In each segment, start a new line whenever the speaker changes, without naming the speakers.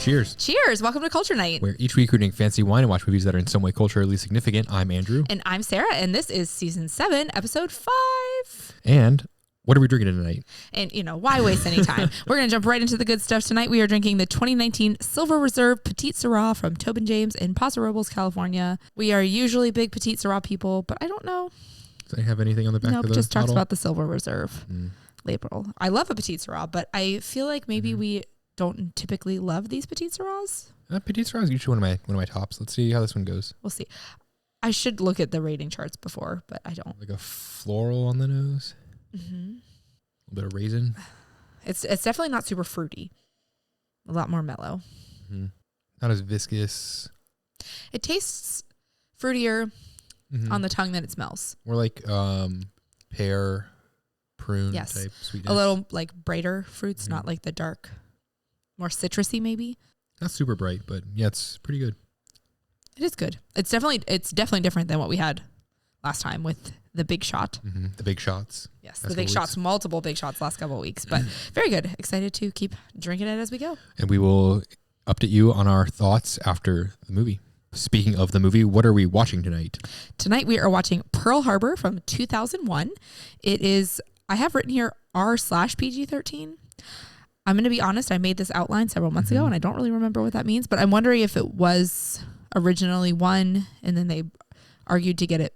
Cheers.
Cheers. Welcome to Culture Night,
where each week we drink fancy wine and watch movies that are in some way culturally significant. I'm Andrew.
And I'm Sarah, and this is Season 7, Episode 5.
And what are we drinking tonight?
And, why waste any time? We're going to jump right into the good stuff tonight. We are drinking the 2019 Silver Reserve Petite Syrah from Tobin James in Paso Robles, California. We are usually big Petite Syrah people, but I don't know.
Does it have anything on the back of the
Nope, just talks
bottle?
about the Silver Reserve label. I love a Petite Syrah, but I feel like maybe we don't typically love these Petite Syrahs.
Petite Syrah is usually one of my tops. Let's see how this one goes.
We'll see. I should look at the rating charts before, but I don't.
Like a floral on the nose.
Mm-hmm.
A bit of raisin.
It's definitely not super fruity. A lot more mellow.
Mm-hmm. Not as viscous.
It tastes fruitier on the tongue than it smells.
More like pear, prune type sweetness.
A little like brighter fruits, not like the dark, more citrusy maybe.
Not super bright, but yeah, it's pretty good.
It is good. It's definitely different than what we had last time with the big shot.
Mm-hmm. The big shots.
Yes, the big shots, multiple big shots last couple of weeks, but very good. Excited to keep drinking it as we go.
And we will update you on our thoughts after the movie. Speaking of the movie, what are we watching tonight?
Tonight we are watching Pearl Harbor from 2001. It is, I have written here R/PG-13. I'm going to be honest, I made this outline several months ago and I don't really remember what that means, but I'm wondering if it was originally one and then they argued to get it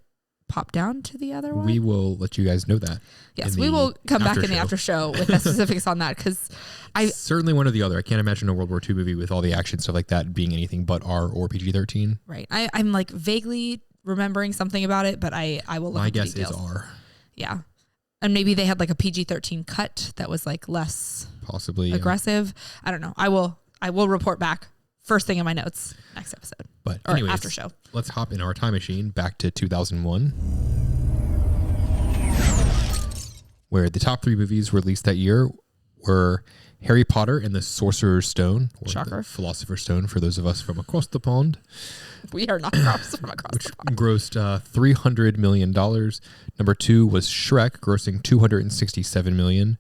popped down to the other one.
We will let you guys know that.
Yes, we will come back in the after show with the specifics on that, because
certainly one or the other. I can't imagine a World War II movie with all the action stuff like that being anything but R or PG-13.
Right. I'm like vaguely remembering something about it, but I will look
My
at the
guess
details.
is R.
Yeah. And maybe they had like a PG-13 cut that was like less
possibly
aggressive. Yeah. I don't know. I will report back first thing in my notes next episode.
But
or
anyways,
after show.
Let's hop in our time machine back to 2001, where the top 3 movies released that year were Harry Potter and the Sorcerer's Stone, or
Shocker.
the Philosopher's Stone for those of us from across the pond.
We are not from across the pond.
Grossed $300 million. Number 2 was Shrek, grossing $267 million.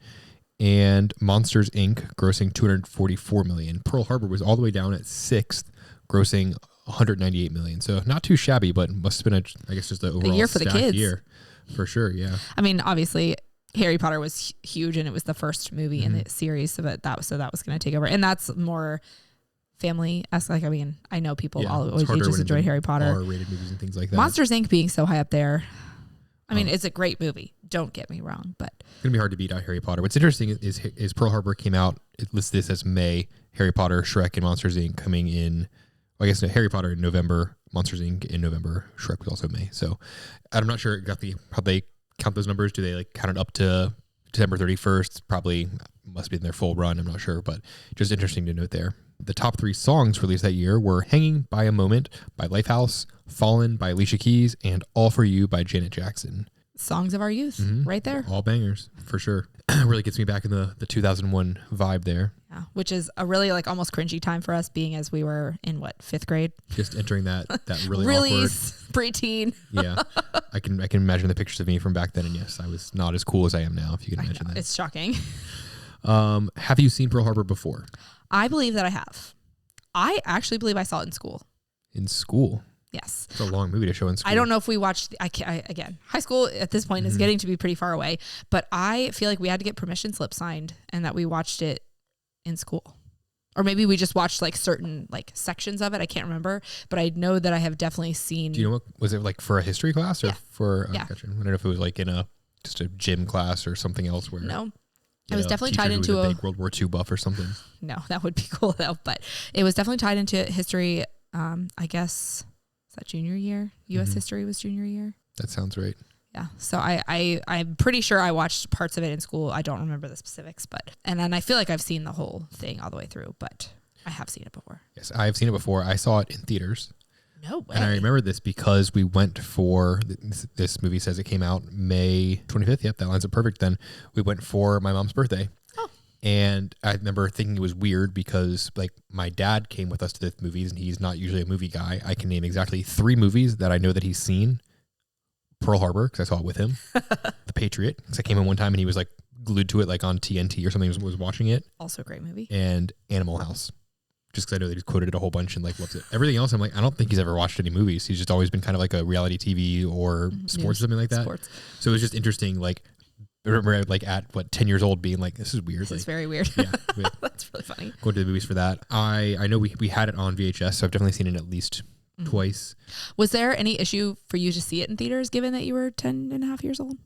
And Monsters, Inc., grossing $244 million. Pearl Harbor was all the way down at 6th, grossing $198 million. So not too shabby, but must have been, just the overall
year for the kids.
Year. For sure, yeah.
I mean, obviously, Harry Potter was huge, and it was the first movie in the series, so that was going to take over. And that's more family-esque. Like, I mean, I know people all ages enjoy Harry Potter.
R-rated movies and things like that.
Monsters, Inc. being so high up there. I mean, it's a great movie. Don't get me wrong, but
it's gonna be hard to beat out Harry Potter. What's interesting is Pearl Harbor came out. It lists this as May. Harry Potter, Shrek, and Monsters Inc. coming in. Well, I guess Harry Potter in November, Monsters Inc. in November. Shrek was also May. So I'm not sure exactly how they count those numbers. Do they like count it up to December 31st? Probably must be in their full run. I'm not sure, but just interesting to note there. The top 3 songs released that year were Hanging by a Moment by Lifehouse, Fallen by Alicia Keys, and All for You by Janet Jackson.
Songs of our youth, right there.
All bangers, for sure. Really gets me back in the 2001 vibe there.
Yeah, which is a really like almost cringy time for us, being as we were in 5th grade.
Just entering that really awkward
preteen.
Yeah, I can imagine the pictures of me from back then, and yes, I was not as cool as I am now. If you can imagine that,
it's shocking.
Have you seen Pearl Harbor before?
I believe that I have. I actually believe I saw it in school.
In school?
Yes.
It's a long movie to show in school.
I don't know if we watched, again, high school at this point is getting to be pretty far away, but I feel like we had to get permission slip signed and that we watched it in school. Or maybe we just watched like certain like sections of it. I can't remember, but I know that I have definitely seen.
Do you know what, was it like for a history class or for,
yeah.
Gotcha. I don't know if it was like in just a gym class or something else where.
No. It was definitely tied into
a big World War II buff or something.
No, that would be cool though, but it was definitely tied into history. I guess. That junior year, U.S. history was junior year.
That sounds right.
Yeah. So I'm pretty sure I watched parts of it in school. I don't remember the specifics, and then I feel like I've seen the whole thing all the way through, but I have seen it before.
Yes, I have seen it before. I saw it in theaters.
No way.
And I remember this because we went for, this movie says it came out May 25th. Yep, that lines up perfect. Then we went for my mom's birthday.
Oh.
And I remember thinking it was weird because like my dad came with us to the movies and he's not usually a movie guy. I can name exactly 3 movies that I know that he's seen. Pearl Harbor, because I saw it with him. The Patriot, because I came in one time and he was like glued to it like on TNT or something, was watching it.
Also a great movie.
And Animal House. just because I know that he's quoted it a whole bunch and like loves it. Everything else, I'm like, I don't think he's ever watched any movies. He's just always been kind of like a reality TV or sports or something like that. Sports. So it was just interesting. Like, I remember like at 10 years old being like, this is weird.
This
like,
is very weird.
Yeah,
that's really funny.
Going to the movies for that. I know we had it on VHS, so I've definitely seen it at least twice.
Was there any issue for you to see it in theaters given that you were 10 and a half years old?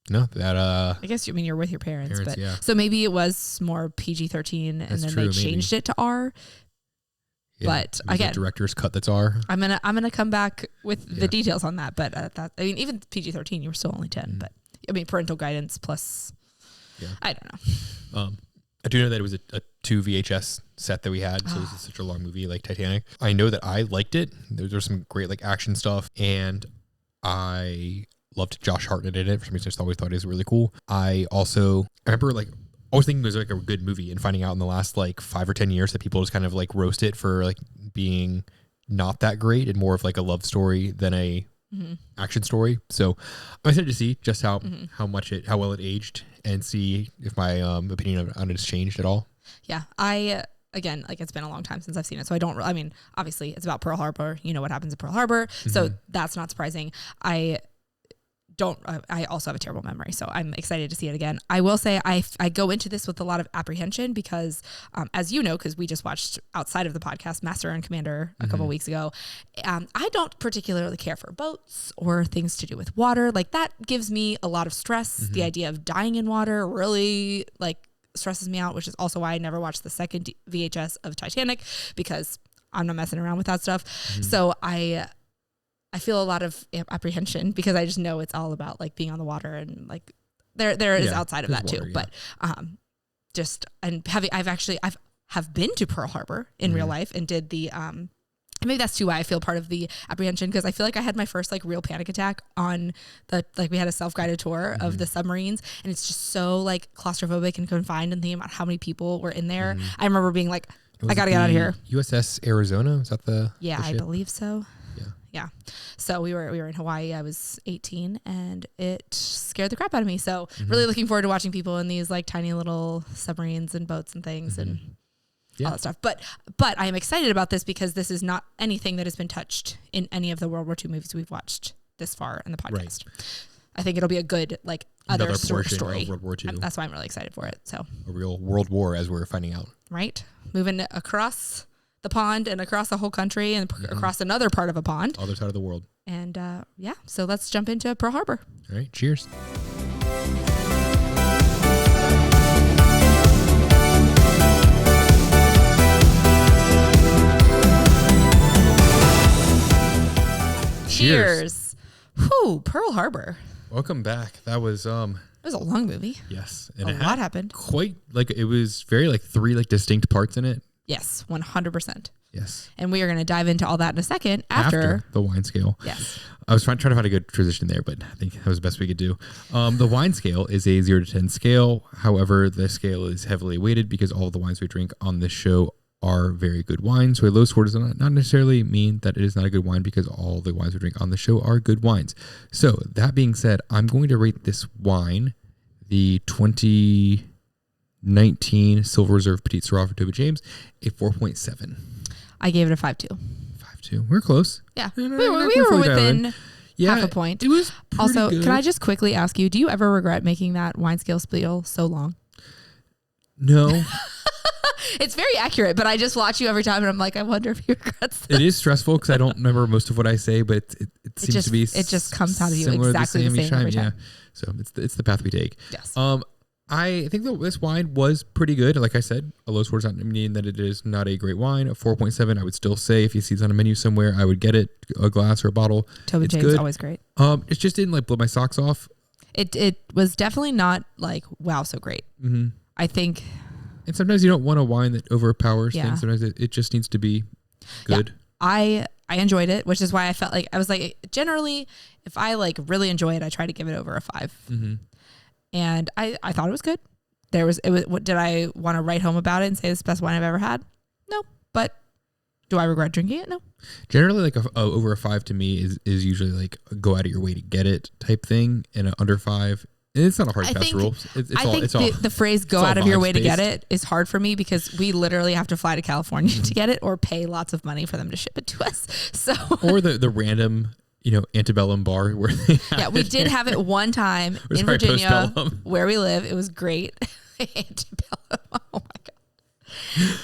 No, that
I guess you're with your parents, but
yeah.
So maybe it was more PG-13 and then they changed it to R. Yeah, but again,
director's cut that's R.
I'm gonna come back with the details on that. But even PG-13, you were still only 10. But I mean, parental guidance plus. Yeah. I don't know.
I do know that it was a 2 VHS set that we had, so it was such a long movie like Titanic. I know that I liked it. There's some great like action stuff, and I loved Josh Hartnett in it. For some reason, I just always thought he was really cool. I remember like always thinking it was like a good movie, and finding out in the last like 5 or 10 years that people just kind of like roast it for like being not that great and more of like a love story than a action story. So I'm excited to see just how well it aged and see if my opinion on it has changed at all.
Yeah, again, like it's been a long time since I've seen it, so I mean, obviously it's about Pearl Harbor. You know what happens at Pearl Harbor, so that's not surprising. I also have a terrible memory, so I'm excited to see it again. I will say I go into this with a lot of apprehension because, as you know, because we just watched outside of the podcast Master and Commander a couple weeks ago. I don't particularly care for boats or things to do with water. Like that gives me a lot of stress. The idea of dying in water really like stresses me out, which is also why I never watched the second VHS of Titanic because I'm not messing around with that stuff. So I feel a lot of apprehension because I just know it's all about like being on the water and like there is outside of that water, too. But I've been to Pearl Harbor in real life and did the maybe that's too why I feel part of the apprehension because I feel like I had my first like real panic attack on we had a self-guided tour of the submarines and it's just so like claustrophobic and confined and thinking about how many people were in there. I remember being like, I gotta get out of here.
USS Arizona, is that the
I believe so. Yeah. So we were in Hawaii. I was 18 and it scared the crap out of me. So really looking forward to watching people in these like tiny little submarines and boats and things and all that stuff. But I am excited about this because this is not anything that has been touched in any of the World War II movies we've watched this far in the podcast. Right. I think it'll be a good like other story. Of World War II. That's why I'm really excited for it. So
a real world war as we're finding out.
Right. Moving across the pond and across a whole country and across another part of a pond.
Other side of the world.
And so let's jump into Pearl Harbor.
All right, cheers.
Cheers. Whew, Pearl Harbor.
Welcome back. That was
it was a long movie.
Yes.
And a lot happened.
Quite like it was very like 3 like distinct parts in it.
Yes, 100%.
Yes.
And we are going to dive into all that in a second after
the wine scale.
Yes.
I was trying to find a good transition there, but I think that was the best we could do. The wine scale is a 0 to 10 scale. However, the scale is heavily weighted because all of the wines we drink on this show are very good wines. So a low score does not necessarily mean that it is not a good wine because all the wines we drink on the show are good wines. So that being said, I'm going to rate this wine, the 2019 Silver Reserve Petite Sirah for Toby James, a 4.7.
I gave it a 5.2.
5.2. We're close.
Yeah. We were within half a point.
It was
also,
good.
Can I just quickly ask you, do you ever regret making that wine scale spiel so long?
No.
It's very accurate, but I just watch you every time and I'm like, I wonder if he regrets that.
It is stressful because I don't remember most of what I say, but it seems to be
it just comes out of you exactly the same every time. Yeah.
So it's the path we take.
Yes.
I think that this wine was pretty good. Like I said, a low score does not mean that it is not a great wine. A 4.7, I would still say if you see it on a menu somewhere, I would get it, a glass or a bottle.
Toby James is always great.
It just didn't like blow my socks off.
It was definitely not like, wow, so great. I think.
And sometimes you don't want a wine that overpowers things. Sometimes it just needs to be good.
Yeah. I enjoyed it, which is why I felt like I was like, generally, if I like really enjoy it, I try to give it over a 5. And I thought it was good. Did I want to write home about it and say this is the best wine I've ever had? No. But do I regret drinking it? No.
Generally, like over a 5 to me is usually like go out of your way to get it type thing. And under 5 It's not a hard
I
fast
think,
rule. It's
I
all,
think
it's all,
the phrase "go
it's all
out of your way to get
vibes-based.
it" is hard for me because we literally have to fly to California to get it, or pay lots of money for them to ship it to us. So,
or the random, antebellum bar where they
yeah, we did have it one time in Virginia
postbellum.
where we live. It was great. Antebellum. Oh my god.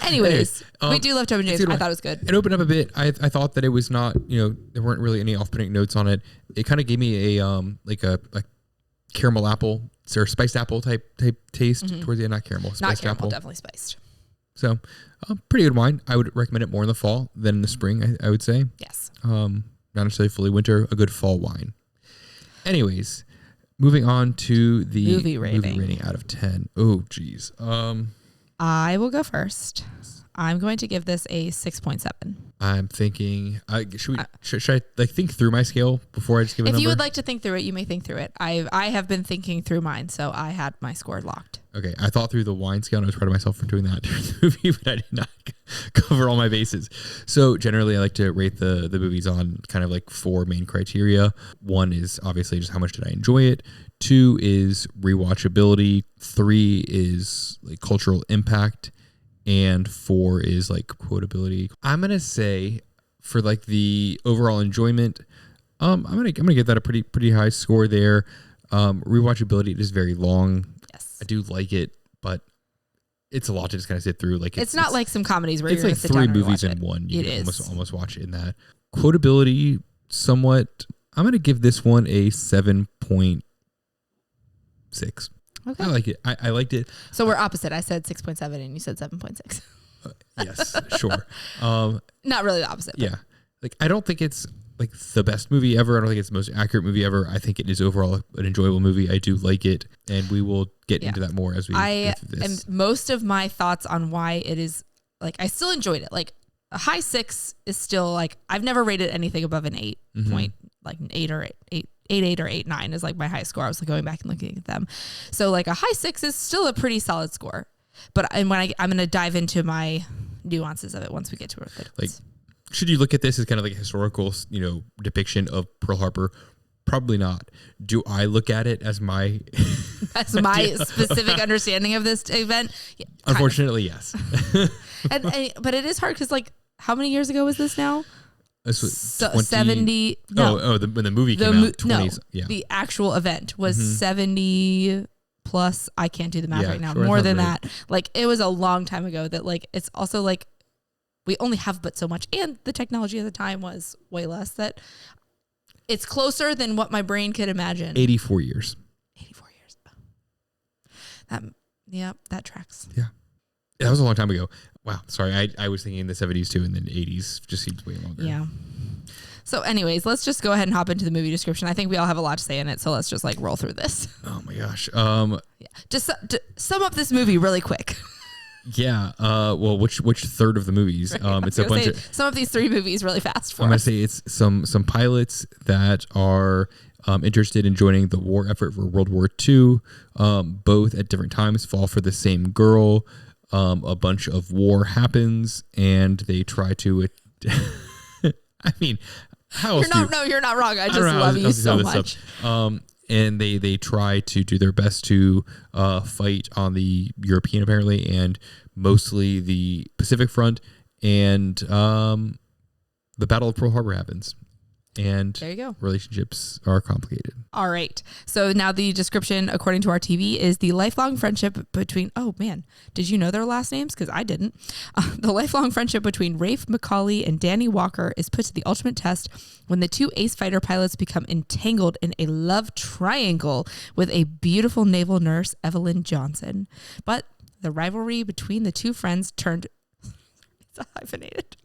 Anyways, we do love Tom and James. I thought it was good.
It opened up a bit. I thought that it was not, there weren't really any off-putting notes on it. It kind of gave me a like a caramel apple or spiced apple type taste towards the end. Not caramel, spiced
Not caramel,
apple.
definitely spiced.
So, pretty good wine. I would recommend it more in the fall than in the spring. I would say.
Yes.
Not necessarily fully winter. A good fall wine. Anyways, moving on to the
movie rating
out of 10. Oh, geez.
I will go first. I'm going to give this a 6.7.
I'm thinking, should I think through my scale before I just give a number?
If you would like to think through it, you may think through it. I have been thinking through mine, so I had my score locked.
Okay, I thought through the wine scale, and I was proud of myself for doing that during the movie, but I did not cover all my bases. So generally, I like to rate the movies on kind of like 4 main criteria. 1 is obviously just how much did I enjoy it. 2 is rewatchability. 3 is like cultural impact. And 4 is like quotability. I'm gonna say for like the overall enjoyment, I'm gonna give that a pretty high score there. Rewatchability, it is very long.
Yes,
I do like it, but it's a lot to just kind of sit through. Like
it's not like some comedies where you're
like
gonna sit
3
down
movies
and
in
watch it.
one. You
It
can
is
almost watch it in that. Quotability, somewhat. I'm gonna give this one a 7.6.
Okay.
I like it. I liked it.
So we're opposite. I said 6.7 and you said 7.6.
Yes, sure.
Not really the opposite.
Yeah. Like, I don't think it's like the best movie ever. I don't think it's the most accurate movie ever. I think it is overall an enjoyable movie. I do like it, and we will get into that more as we go through this.
And most of my thoughts on why it is, like, I still enjoyed it. Like, a high 6 is still, like, I've never rated anything above an 8 point, like an 8 or 8 or 8.9 is like my high score. I was like going back and looking at them. So like a high 6 is still a pretty solid score. But I'm going to dive into my nuances of it once we get to it.
Like, should you look at this as kind of like a historical, depiction of Pearl Harbor? Probably not. Do I look at it as my
specific understanding of this event? Yeah,
unfortunately, yes.
but it is hard because, like, how many years ago was this now?
This was
70. No.
When the movie came out, 20s. Yeah.
The actual event was 70 plus. I can't do the math right now.
Sure,
more than
right.
that. Like, it was a long time ago that, like, it's also like we only have but so much. And the technology at the time was way less, that it's closer than what my brain could imagine.
84 years.
84 years. That tracks.
Yeah. That was a long time ago. Wow. Sorry. I was thinking the 70s too, and then 80s just seems way longer.
Yeah. So anyways, let's just go ahead and hop into the movie description. I think we all have a lot to say in it, so let's just like roll through this.
Oh my gosh.
Just to sum up this movie really quick.
Yeah. Well, which third of the movies?
Right.
It's a bunch of
some of these 3 movies really fast for
I'm gonna
us.
say it's some pilots that are interested in joining the war effort for World War II. Both at different times fall for the same girl. A bunch of war happens, and they try to. I mean, how else?
You're not wrong. I just love you so much.
And they try to do their best to fight on the European, apparently, and mostly the Pacific Front. And the Battle of Pearl Harbor happens. And
there you go.
Relationships are complicated.
All right. So now the description, according to our TV, is the lifelong friendship between... Oh, man. Did you know their last names? Because I didn't. The lifelong friendship between Rafe McCauley and Danny Walker is put to the ultimate test when the 2 ace fighter pilots become entangled in a love triangle with a beautiful naval nurse, Evelyn Johnson. But the rivalry between the 2 friends turned... It's hyphenated.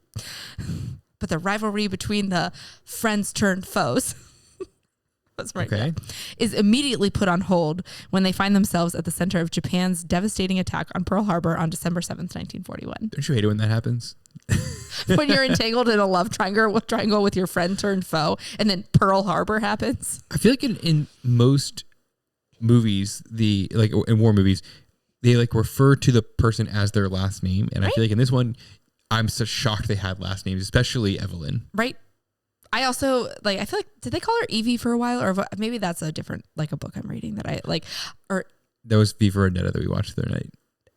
But the rivalry between the friends turned foes is immediately put on hold when they find themselves at the center of Japan's devastating attack on Pearl Harbor on December 7th, 1941.
Don't you hate it when that happens?
When you're entangled in a love triangle with your friend turned foe, and then Pearl Harbor happens.
I feel like in most movies, in war movies, they like refer to the person as their last name, and I feel like in this one, I'm so shocked they had last names, especially Evelyn.
Right. I also like, I feel like, did they call her Evie for a while, or maybe that's a different, like a book I'm reading that I like, or
that was V for Vendetta that we watched the other night.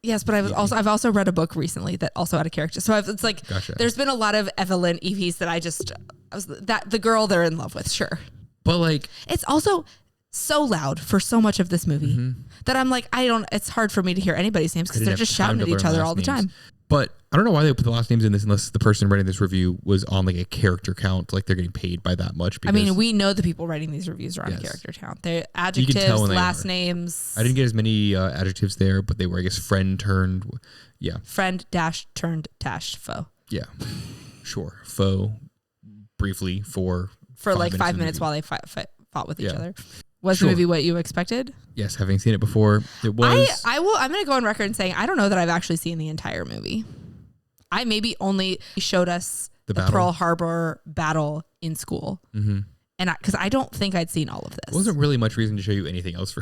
yes, but I've also read a book recently that also had a character. So it's like, there's been a lot of Evelyn Evies that I was that the girl they're in love with. Sure.
But like,
it's also so loud for so much of this movie that I'm like, it's hard for me to hear anybody's names because they're just shouting at each other all the time.
But I don't know why they put the last names in this unless the person writing this review was on like a character count, like they're getting paid by that much.
I mean, we know the people writing these reviews are on a character count. They're adjectives, last names.
I didn't get as many adjectives there, but they were, I guess, friend turned. Yeah.
Friend dash turned dash foe.
Yeah. Sure. Foe. Briefly for
like 5 minutes while they fought with each other. Was the movie what you expected?
Yes, having seen it before, it was.
I'm going to go on record and saying I don't know that I've actually seen the entire movie. I maybe only showed us the Pearl Harbor battle in school, and because I don't think I'd seen all of this.
There wasn't really much reason to show you anything else for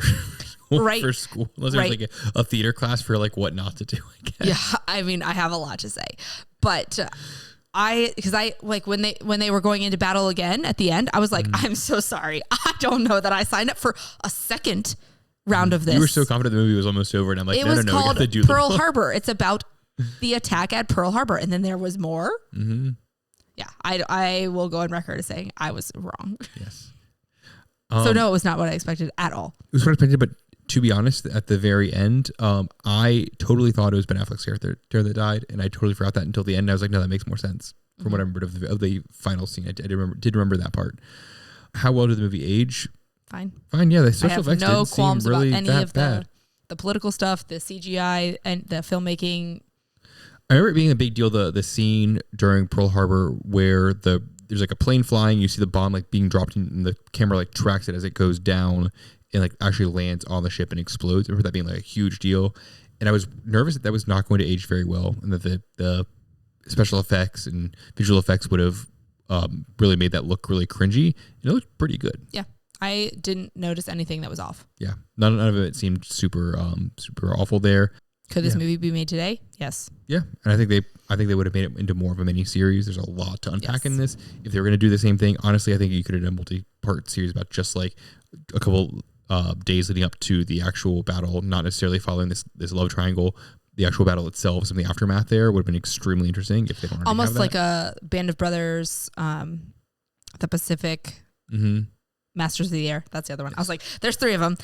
for school, unless there's like a theater class for like what not to do. I guess.
Yeah, I mean, I have a lot to say, but. Because I like when they were going into battle again at the end, I was like, I'm so sorry. I don't know that I signed up for a second round of this.
You were so confident the movie was almost over, and I'm like,
it was called Pearl Harbor. It's about the attack at Pearl Harbor, and then there was more. Mm-hmm. Yeah, I will go on record as saying I was wrong.
Yes.
So no, it was not what I expected at all.
It was what I expected, but to be honest, at the very end, I totally thought it was Ben Affleck's character that died, and I totally forgot that until the end. I was like, no, that makes more sense from what I remembered of the final scene. I did remember that part. How well did the movie age?
Fine.
Yeah, the special effects didn't seem really
about any
that
of
bad.
The political stuff, the CGI, and the filmmaking.
I remember it being a big deal, the scene during Pearl Harbor where there's like a plane flying, you see the bomb like being dropped and the camera like tracks it as it goes down and like actually lands on the ship and explodes. I remember that being like a huge deal. And I was nervous that was not going to age very well and that the special effects and visual effects would have really made that look really cringy. And it looked pretty good. Yeah.
I didn't notice anything that was off.
Yeah. None of it seemed super awful there.
Could this movie be made today? Yes.
Yeah. And I think they would have made it into more of a mini series. There's a lot to unpack in this. If they were going to do the same thing, honestly, I think you could have done a multi-part series about just like a couple days leading up to the actual battle, not necessarily following this love triangle. The actual battle itself, some of the aftermath there would have been extremely interesting if they don't already
almost
have that.
Like a Band of Brothers, the Pacific, Masters of the Air. That's the other one. I was like, there's three of them.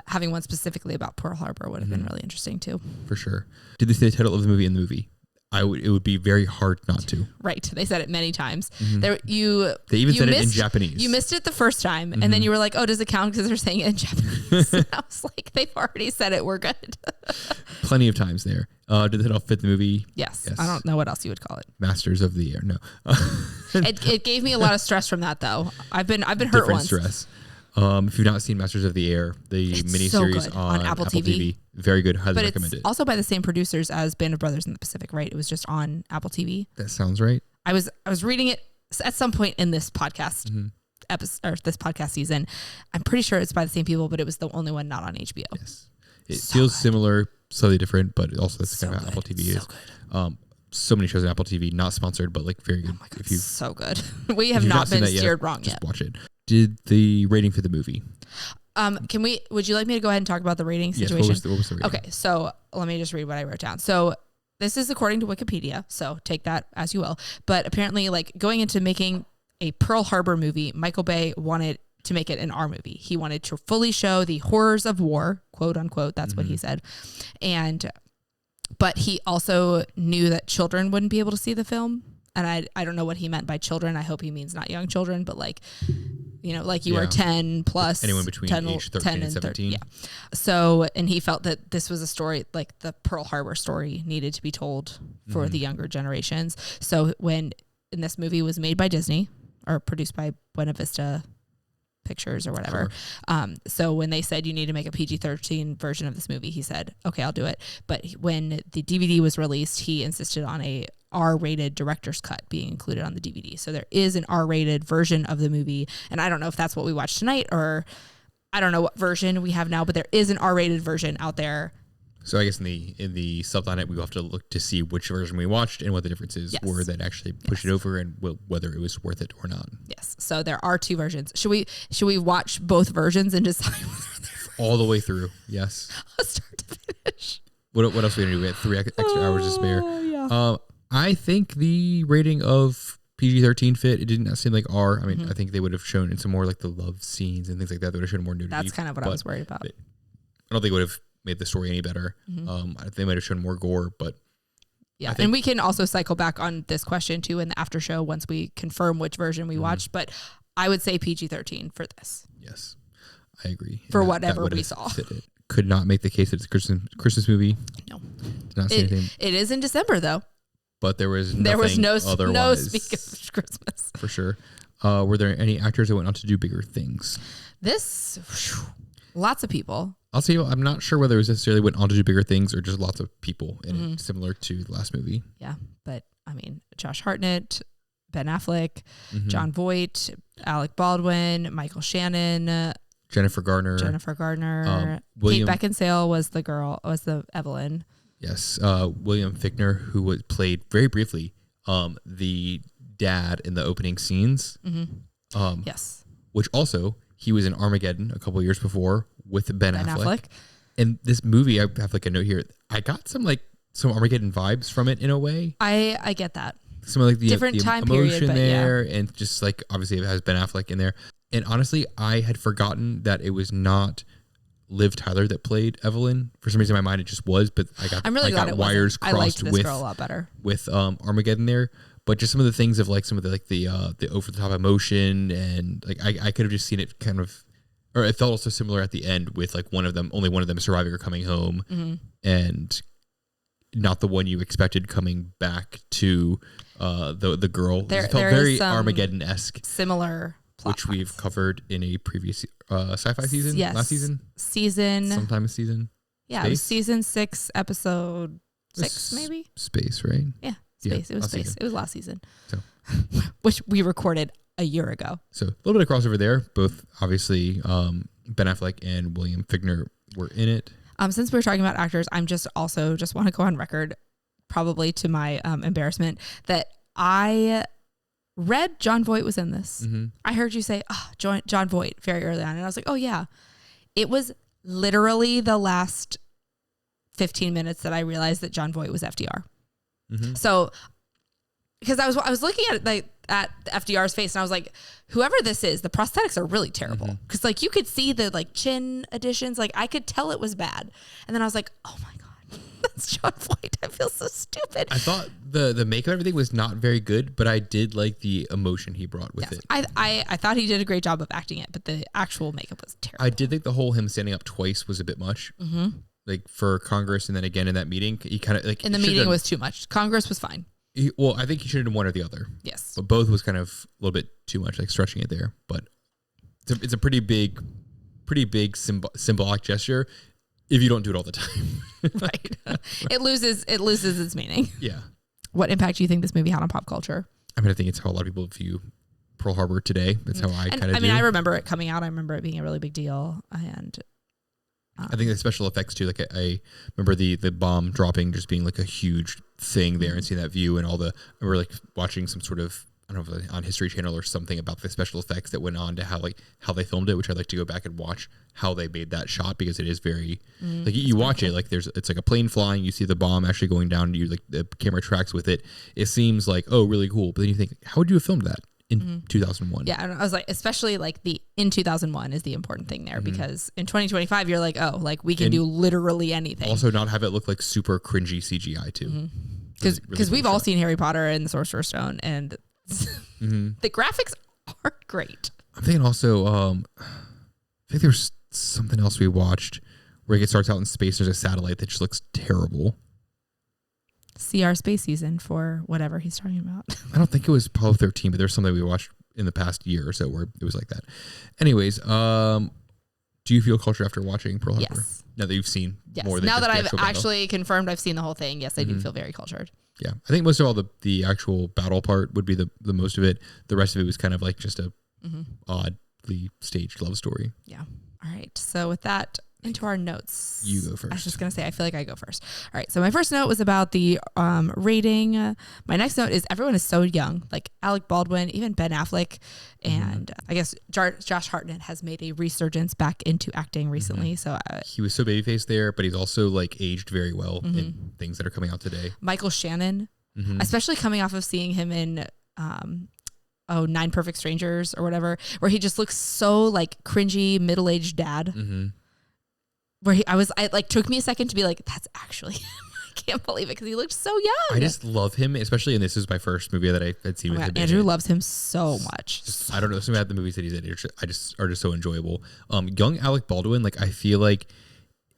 Having one specifically about Pearl Harbor would have been really interesting too.
For sure. Did they say the title of the movie in the movie? It would be very hard not to.
Right. They said it many times.
They even said it in Japanese.
You missed it the first time, and then you were like, oh, does it count because they're saying it in Japanese? And I was like, they've already said it. We're good.
Plenty of times there. Did that all fit the movie?
Yes. I don't know what else you would call it.
Masters of the Air. No.
It gave me a lot of stress from that, though. I've been hurt once.
Stress. If you've not seen Masters of the Air, the miniseries
so
on Apple TV, very good. Highly recommend it.
Also by the same producers as Band of Brothers in the Pacific, right? It was just on Apple TV.
That sounds right.
I was reading it at some point in this podcast episode or this podcast season. I'm pretty sure it's by the same people, but it was the only one not on HBO.
Yes, it feels similar, slightly different, but also that's kind of how Apple TV is.
Good.
So many shows on Apple TV, not sponsored, but like very good.
Oh my God, so good. We have not been steered wrong yet.
Just watch it. Did the rating for the movie?
Would you like me to go ahead and talk about the rating situation?
Yes, what was the rating?
Okay, so let me just read what I wrote down. So this is according to Wikipedia, so take that as you will. But apparently, like going into making a Pearl Harbor movie, Michael Bay wanted to make it an R movie. He wanted to fully show the horrors of war, quote unquote. That's what he said. But he also knew that children wouldn't be able to see the film. And I don't know what he meant by children. I hope he means not young children, but like, like you are 10 plus.
Anyone between age 13 and 17.
Yeah. So, and he felt that this was a story, like the Pearl Harbor story needed to be told for the younger generations. So when this movie was made by Disney or produced by Buena Vista Pictures or whatever. Sure. So when they said you need to make a PG-13 version of this movie, he said, okay, I'll do it. But when the DVD was released, he insisted on a R-rated director's cut being included on the DVD. So there is an R-rated version of the movie. And I don't know if that's what we watched tonight or I don't know what version we have now, but there is an R-rated version out there
So I guess in the subline, we will have to look to see which version we watched and what the differences were that actually push it over and whether it was worth it or not.
Yes. So there are 2 versions. Should we watch both versions and decide whether they're
all the way through? Yes.
start to finish.
What else are we gonna do? We had 3 extra hours to spare.
Yeah.
I think the rating of PG-13 fit. It didn't seem like R. I mean, I think they would have shown in some more like the love scenes and things like that. They would have shown more nudity.
That's kind of what I was worried about.
I don't think it would have made the story any better. They might have shown more gore, but
yeah. And we can also cycle back on this question too in the after show once we confirm which version we watched. But I would say PG-13 for this.
Yes, I agree.
For whatever we saw.
Fitted. Could not make the case that it's a Christmas movie.
No.
Did not see anything.
It is in December though.
But there was no
speak of Christmas.
For sure. Were there any actors that went on to do bigger things?
Lots of people.
I'll tell you, I'm not sure whether it was necessarily went on to do bigger things or just lots of people in it, similar to the last movie.
Yeah, but I mean, Josh Hartnett, Ben Affleck, Jon Voight, Alec Baldwin, Michael Shannon,
Jennifer Garner,
Kate Beckinsale was the Evelyn.
Yes, William Fichtner, who played very briefly the dad in the opening scenes.
Yes,
which also he was in Armageddon a couple years before with Ben Affleck. And this movie, I have like a note here. I got some Armageddon vibes from it in a way.
I get that.
Some of like the
different time period
there, and just like obviously it has Ben Affleck in there. And honestly, I had forgotten that it was not Liv Tyler that played Evelyn. For some reason in my mind it just was, but
I'm really glad it
wires
wasn't.
crossed
I liked this girl a lot better
with Armageddon there. But just some of the things of like some of the over the top emotion, and like I could have just seen it kind of, or it felt also similar at the end with like only one of them surviving or coming home, and not the one you expected coming back to the girl. It felt very Armageddon-esque,
similar plot
which we've covered in a previous sci-fi season.
Yes.
Last season, sometime this season.
Yeah, it was season 6, episode 6, maybe.
Space, right?
Yeah. Space.
Yeah,
it was space.
season.
It was last season,
so.
which we recorded a year ago.
So a little bit of crossover there. Both obviously Ben Affleck and William Fichtner were in it.
Since we're talking about actors, I'm just want to go on record, probably to my embarrassment, that I read Jon Voight was in this. I heard you say, Jon Voight very early on, and I was like, oh yeah. It was literally the last 15 minutes that I realized that Jon Voight was FDR. So, because I was looking at FDR's face and I was like, whoever this is, the prosthetics are really terrible. Because like you could see the like chin additions, like I could tell it was bad. And then I was like, oh my god, that's Jon Voight. I feel so stupid.
I thought the makeup and everything was not very good, but I did like the emotion he brought with it.
I thought he did a great job of acting it, but the actual makeup was terrible.
I did think the whole him standing up twice was a bit much. Like for Congress and then again in that meeting, he kind of like
in the meeting was too much. Congress was fine.
I think he should have done one or the other.
Yes,
but both was kind of a little bit too much, like stretching it there. But it's a pretty big symbolic gesture if you don't do it all the time.
Right. It loses its meaning.
Yeah.
What impact do you think this movie had on pop culture?
I mean, I think it's how a lot of people view Pearl Harbor today. That's how I kind of.
I mean, I remember it coming out. I remember it being a really big deal, and
I think the special effects too. Like I remember the bomb dropping just being like a huge thing there, and seeing that view and all the. I remember like watching some sort of, I don't know, on History Channel or something about the special effects that went on to how they filmed it, which I'd like to go back and watch how they made that shot, because it is very like you watch it, like it's like a plane flying, you see the bomb actually going down, you like the camera tracks with it. It seems like, oh, really cool, but then you think, how would you have filmed that in 2001?
Yeah, and I was like, especially like the in 2001 is the important thing there, because in 2025 you're like, oh, like we can do literally anything. Also,
not have it look like super cringy CGI too,
because we've all seen Harry Potter and the Sorcerer's Stone, and the graphics are great.
I'm thinking also, I think there's something else we watched where it starts out in space. There's a satellite that just looks terrible.
CR Space Season for whatever he's talking about.
I don't think it was Apollo 13, but there's something we watched in the past year or so where it was like that. Anyways, do you feel culture after watching Pearl Harbor?
Yes.
Now that you've seen more than
now
just
that
the
I've
actual
actually confirmed I've seen the whole thing, yes, I do feel very cultured.
Yeah, I think most of all the actual battle part would be the most of it. The rest of it was kind of like just a oddly staged love story.
Yeah. All right. So with that, into our notes.
You go first.
I was just going to say, I feel like I go first. All right. So my first note was about the rating. My next note is everyone is so young, like Alec Baldwin, even Ben Affleck. And I guess Josh Hartnett has made a resurgence back into acting recently. So
he was so babyface there, but he's also like aged very well in things that are coming out today.
Michael Shannon, especially coming off of seeing him in 9 Perfect Strangers or whatever, where he just looks so like cringy middle-aged dad. Where I like took me a second to be like, that's actually him. I can't believe it because he looked so young.
I just love him, especially, and this is my first movie that I had seen with him.
Andrew loves him so much.
I don't know, something about the movies that he's in, are just so enjoyable. Young Alec Baldwin, like I feel like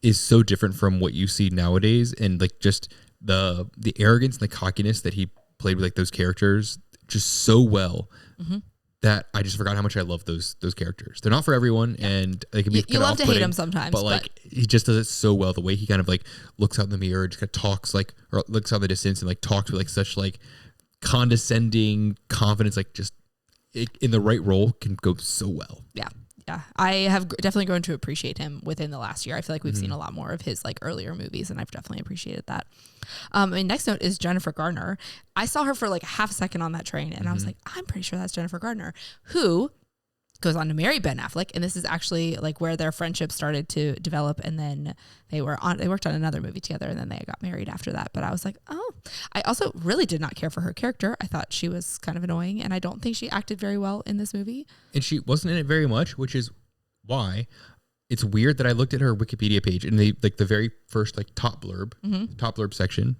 is so different from what you see nowadays, and like just the arrogance and the cockiness that he played with like those characters just so well. That I just forgot how much I love those characters. They're not for everyone, and they can be
you love to hate them sometimes,
but like he just does it so well. The way he kind of like looks out in the mirror, and just kind of talks like, or looks out the distance and like talks with like such like condescending confidence, like just in the right role can go so well. Yeah.
I have definitely grown to appreciate him within the last year. I feel like we've seen a lot more of his like earlier movies, and I've definitely appreciated that. My next note is Jennifer Garner. I saw her for like a half second on that train, and I was like, I'm pretty sure that's Jennifer Garner, who goes on to marry Ben Affleck, and this is actually like where their friendship started to develop, and then they worked on another movie together, and then they got married after that. But I was like, oh, I also really did not care for her character. I thought she was kind of annoying, and I don't think she acted very well in this movie.
And she wasn't in it very much, which is why it's weird that I looked at her Wikipedia page, and they like the very first like top blurb section.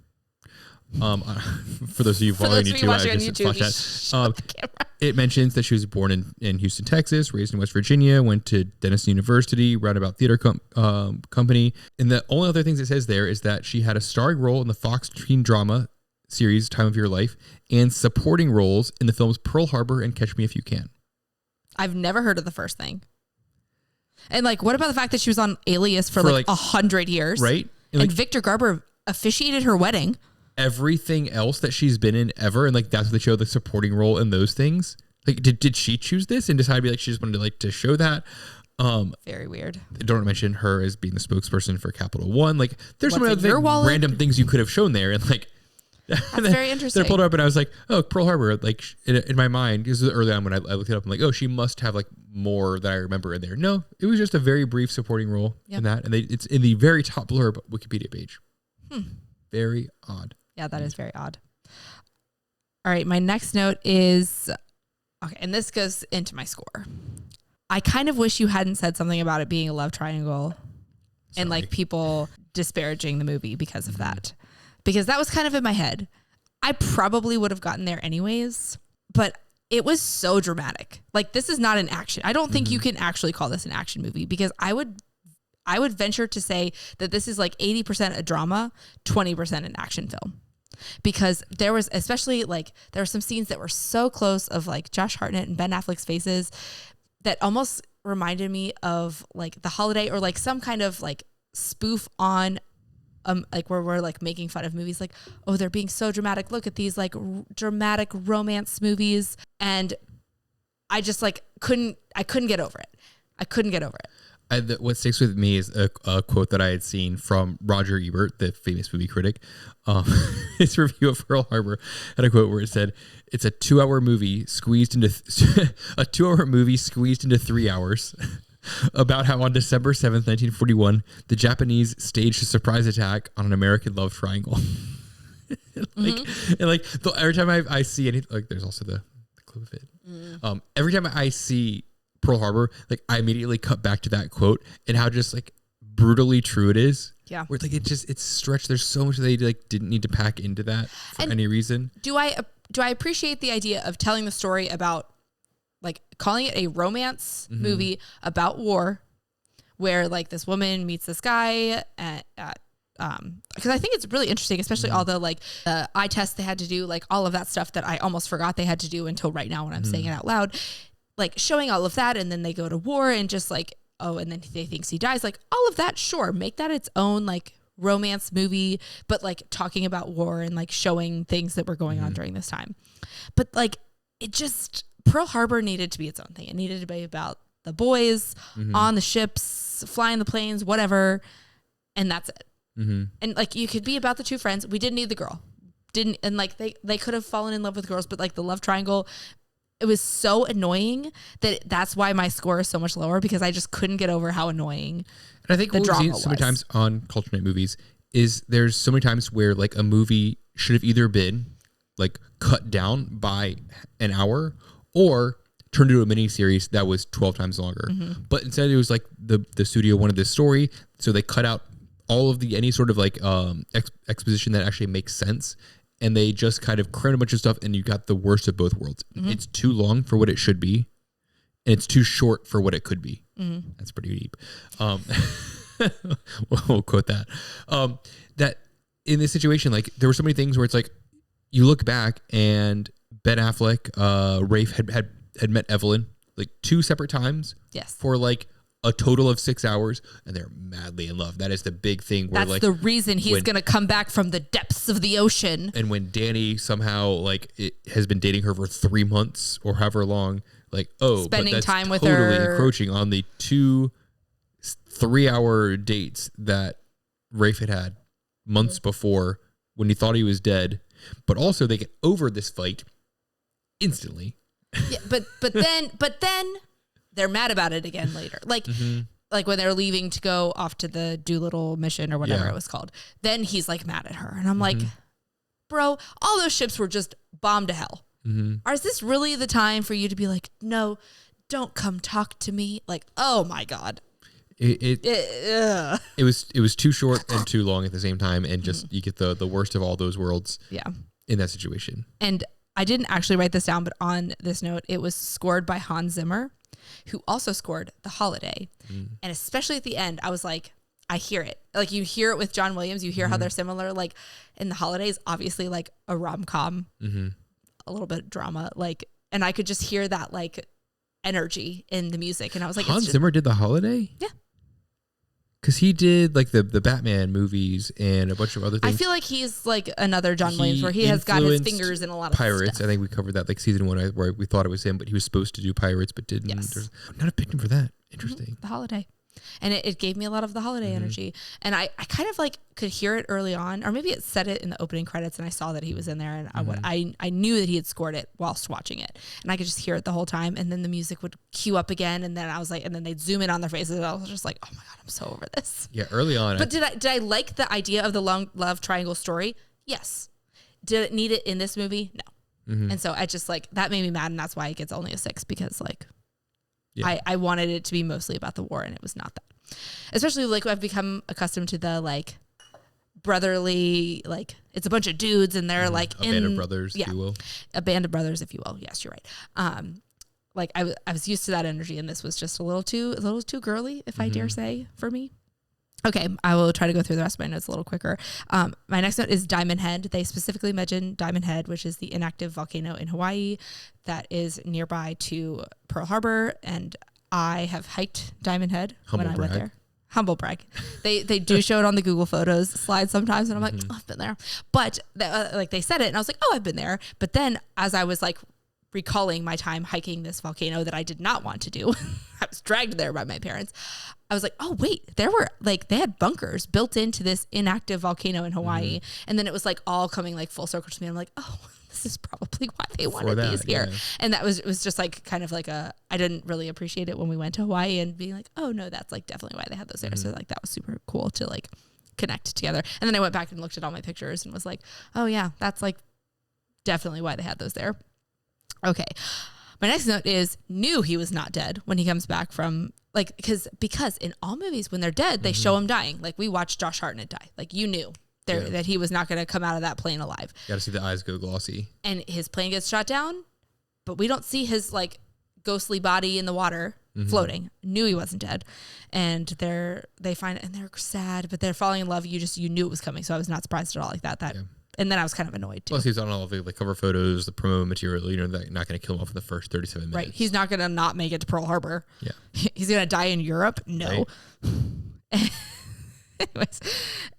For those of you following YouTube, I just watched that. It mentions that she was born in Houston, Texas, raised in West Virginia, went to Denison University, Roundabout Theater Company. And the only other things it says there is that she had a starring role in the Fox teen drama series Time of Your Life and supporting roles in the films Pearl Harbor and Catch Me If You Can.
I've never heard of the first thing. And like, what about the fact that she was on Alias for like 100 years?
Right.
And
like,
Victor Garber officiated her wedding.
Everything else that she's been in ever, and like that's what they show the supporting role in those things. Like, did she choose this and decide to be like she just wanted to like to show that?
Very weird.
Don't mention her as being the spokesperson for Capital One. Like, there's some other random things you could have shown there, and like
that's very interesting.
Then I pulled her up and I was like, oh, Pearl Harbor. Like in my mind, this was early on when I looked it up. I'm like, oh, she must have like more that I remember in there. No, it was just a very brief supporting role in that, and it's in the very top blurb Wikipedia page. Very odd.
Yeah, that is very odd. All right, my next note is, okay, and this goes into my score. I kind of wish you hadn't said something about it being a love triangle and like people disparaging the movie because of that. Because that was kind of in my head. I probably would have gotten there anyways, but it was so dramatic. Like, this is not an action. I don't think you can actually call this an action movie, because I would venture to say that this is like 80% a drama, 20% an action film. Because there was, especially like, there were some scenes that were so close of like Josh Hartnett and Ben Affleck's faces that almost reminded me of like The Holiday, or like some kind of like spoof on like where we're like making fun of movies, like, oh, they're being so dramatic. Look at these like dramatic romance movies. And I just like couldn't get over it. I couldn't get over it.
What sticks with me is a quote that I had seen from Roger Ebert, the famous movie critic. His review of Pearl Harbor had a quote where it said, "It's a 2-hour movie squeezed into 3 hours." About how on December 7th, 1941, the Japanese staged a surprise attack on an American love triangle. Every time I see any, like, there's also the clip of it. Every time I see Pearl Harbor, like, I immediately cut back to that quote and how just like brutally true it is.
Yeah,
where it's like it's stretched. There's so much they like didn't need to pack into that for any reason.
Do I appreciate the idea of telling the story about, like, calling it a romance movie about war, where like this woman meets this guy at because I think it's really interesting, especially all the like the eye tests they had to do, like all of that stuff that I almost forgot they had to do until right now when I'm saying it out loud, like showing all of that, and then they go to war and just like, oh, and then they think he dies, like all of that. Sure, make that its own like romance movie, but like talking about war and like showing things that were going on during this time. But like, it just, Pearl Harbor needed to be its own thing. It needed to be about the boys on the ships, flying the planes, whatever. And that's it. And like, you could be about the two friends. We didn't need the girl. And like, they could have fallen in love with girls, but like the love triangle, it was so annoying that's why my score is so much lower, because I just couldn't get over how annoying
and I think
the
what
drama
we've seen
was.
so many times on Culture Night movies is there's so many times where like a movie should have either been like cut down by an hour or turned into a mini series that was 12 times longer. But instead it was like the studio wanted this story, so they cut out all of any sort of like exposition that actually makes sense, and they just kind of crammed a bunch of stuff, and you got the worst of both worlds. It's too long for what it should be, and it's too short for what it could be. That's pretty deep. We'll quote that. That in this situation, like there were so many things where it's like you look back and Ben Affleck, Rafe had met Evelyn like 2 separate times.
Yes.
For like a total of 6 hours, and they're madly in love. That is the big thing. Where
That's
like
the reason he's going to come back from the depths of the ocean.
And when Danny somehow like has been dating her for 3 months or however long, like
spending
but that's
time with
totally
her,
encroaching on the 2 3-hour dates that Rafe had months before when he thought he was dead. But also they get over this fight instantly.
Yeah, but then they're mad about it again later. Like like when they're leaving to go off to the Doolittle mission or whatever it was called. Then he's like mad at her, and I'm like, bro, all those ships were just bombed to hell. Or is this really the time for you to be like, no, don't come talk to me? Like, oh my God. It
was too short and too long at the same time, and just you get the worst of all those worlds.
Yeah.
In that situation.
And I didn't actually write this down, but on this note, it was scored by Hans Zimmer, who also scored The Holiday. And especially at the end, I was like, I hear it. Like you hear it with John Williams. You hear how they're similar. Like in The Holiday is obviously like a rom-com, a little bit of drama. Like, and I could just hear that like energy in the music. And I was like,
Hans Zimmer did The Holiday?
Yeah.
Because he did like the Batman movies and a bunch of other things.
I feel like he's like another John Williams where he has got his fingers in a lot of
Pirates.
stuff.
I think we covered that like season 1 where we thought it was him, but he was supposed to do Pirates but didn't.
Yes.
Not a picked him for that. Interesting.
The Holiday. And it gave me a lot of The Holiday energy. And I kind of like could hear it early on, or maybe it said it in the opening credits and I saw that he was in there, and I knew that he had scored it whilst watching it, and I could just hear it the whole time. And then the music would cue up again, and then I was like, and then they'd zoom in on their faces, and I was just like, oh my God, I'm so over this.
Yeah, early on.
But did I like the idea of the long love triangle story? Yes. Did it need it in this movie? No. And so I just like, that made me mad, and that's why it gets only a 6, because like I wanted it to be mostly about the war, and it was not that. Especially like I've become accustomed to the like brotherly, like it's a bunch of dudes and they're like
a band of brothers, if you will.
A band of brothers, if you will. Yes, you're right. Like I was used to that energy, and this was just a little too girly, if I dare say, for me. Okay, I will try to go through the rest of my notes a little quicker. My next note is Diamond Head. They specifically mentioned Diamond Head, which is the inactive volcano in Hawaii that is nearby to Pearl Harbor, and I have hiked Diamond Head when I went there. Humble brag. They do show it on the Google Photos slide sometimes, and I'm like, oh, I've been there. But like they said it, and I was like, oh, I've been there. But then as I was like recalling my time hiking this volcano that I did not want to do, I was dragged there by my parents. I was like, oh wait, there were like, they had bunkers built into this inactive volcano in Hawaii. And then it was like all coming like full circle to me. I'm like, oh, this is probably why they wanted these here. Yeah. And that was, it was just like kind of like I didn't really appreciate it when we went to Hawaii, and being like, oh no, that's like definitely why they had those there. So like that was super cool to like connect together. And then I went back and looked at all my pictures and was like, oh yeah, that's like definitely why they had those there. Okay. My next note is, knew he was not dead when he comes back from like, because in all movies when they're dead, they show him dying. Like we watched Josh Hartnett die. Like you knew that he was not going to come out of that plane alive.
Got to see the eyes go glossy. And
his plane gets shot down, but we don't see his like ghostly body in the water floating. Knew he wasn't dead. And they find it and they're sad, but they're falling in love. You knew it was coming. So I was not surprised at all like that. And then I was kind of annoyed too.
Plus he's on all of the cover photos, the promo material, they're not going to kill him off in the first 37 minutes.
Right. He's not going to not make it to Pearl Harbor.
Yeah.
He's going to die in Europe. No.
Right.
Anyways.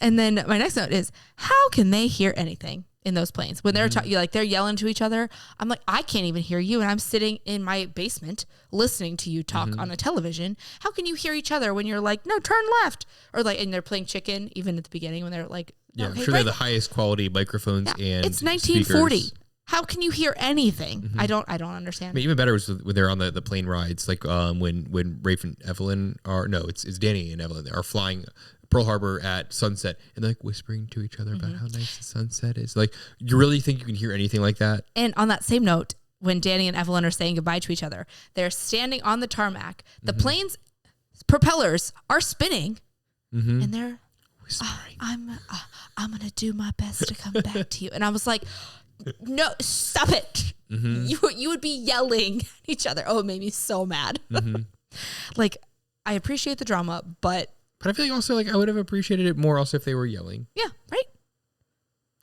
And then my next note is, how can they hear anything? in those planes when they're they're yelling to each other. I'm like, I can't even hear you, and I'm sitting in my basement listening to you talk on a television. How can you hear each other when you're like, no, turn left, or like, and they're playing chicken even at the beginning when they're like,
yeah, I'm sure they're the highest quality microphones and
it's 1940.
Speakers.
How can you hear anything? I don't understand.
I mean, even better was when they're on the plane rides, like when Rafe and Evelyn it's Danny and Evelyn are flying Pearl Harbor at sunset, and they're like whispering to each other about how nice the sunset is. Like, you really think you can hear anything like that? And
on that same note, when Danny and Evelyn are saying goodbye to each other, they're standing on the tarmac. The plane's propellers are spinning, and they're whispering. I'm gonna do my best to come back to you. And I was like, no, stop it. You would be yelling at each other. Oh, it made me so mad. Like, I appreciate the drama, but
I feel like also, like, I would have appreciated it more also if they were yelling.
Yeah, right.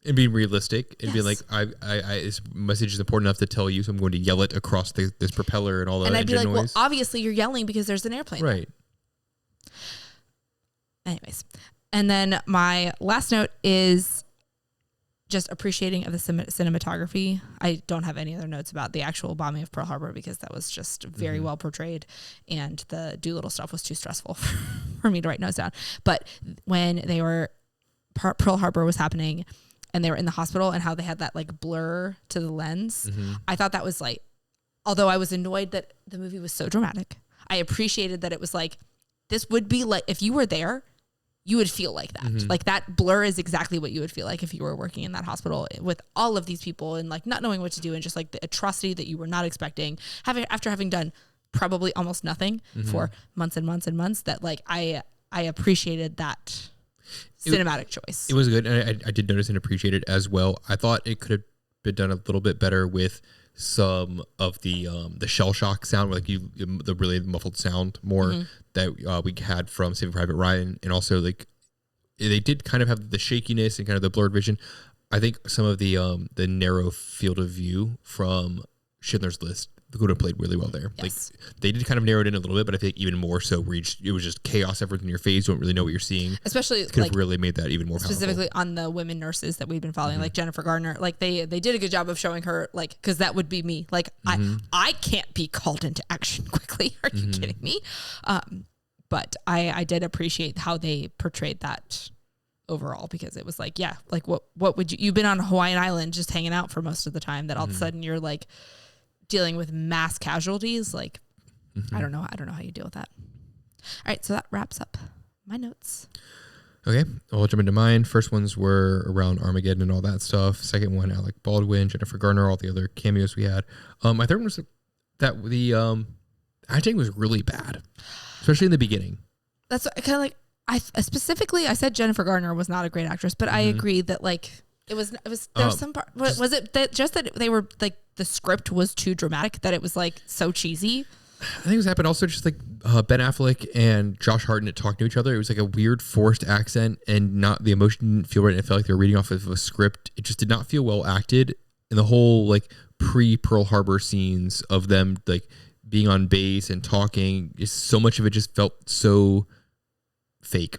And being realistic and being like, this message is important enough to tell you, so I'm going to yell it across this propeller and all that. And I'd be like, noise.
Well, obviously you're yelling because there's an airplane.
Right.
Anyways. And then my last note is just appreciating of the cinematography. I don't have any other notes about the actual bombing of Pearl Harbor because that was just very well portrayed, and the Doolittle stuff was too stressful for me to write notes down. But when Pearl Harbor was happening and they were in the hospital and how they had that like blur to the lens, I thought that was like, although I was annoyed that the movie was so dramatic, I appreciated that it was like, this would be like, if you were there, you would feel like that. Like, that blur is exactly what you would feel like if you were working in that hospital with all of these people and like not knowing what to do, and just like the atrocity that you were not expecting, after having done probably almost nothing for months and months and months, that like I appreciated that cinematic choice.
It was good. And I did notice and appreciate it as well. I thought it could have been done a little bit better with some of the shell shock sound, like the really muffled sound more that we had from Saving Private Ryan, and also like they did kind of have the shakiness and kind of the blurred vision. I think some of the narrow field of view from Schindler's List could have played really well there. Yes. Like, they did kind of narrow it in a little bit, but I think even more so it was just chaos, everything in your face. You don't really know what you're seeing.
Especially
could have really made that even more
specifically
powerful.
On the women nurses that we've been following, like Jennifer Garner. Like, they did a good job of showing her, like, because that would be me. Like, I can't be called into action quickly. Are you kidding me? But I did appreciate how they portrayed that overall, because it was like, yeah, like what would you've been on a Hawaiian island just hanging out for most of the time, that all of a sudden you're like dealing with mass casualties. Like, I don't know how you deal with that. All right, so that wraps up my notes.
Okay, I'll jump into mine. First ones were around Armageddon and all that stuff. Second one, Alec Baldwin, Jennifer Garner, all the other cameos we had. My third one was that the acting was really bad, especially in the beginning. That's
kind of like, I said Jennifer Garner was not a great actress, but I agree that like it was there's some part, was it that just that they were like, the script was too dramatic, that it was like so cheesy?
I think it was happened also just like Ben Affleck and Josh Hartnett talking to each other. It was like a weird forced accent, and not the emotion didn't feel right. It felt like they were reading off of a script. It just did not feel well acted. And the whole like pre-Pearl Harbor scenes of them like being on base and talking, just so much of it just felt so fake.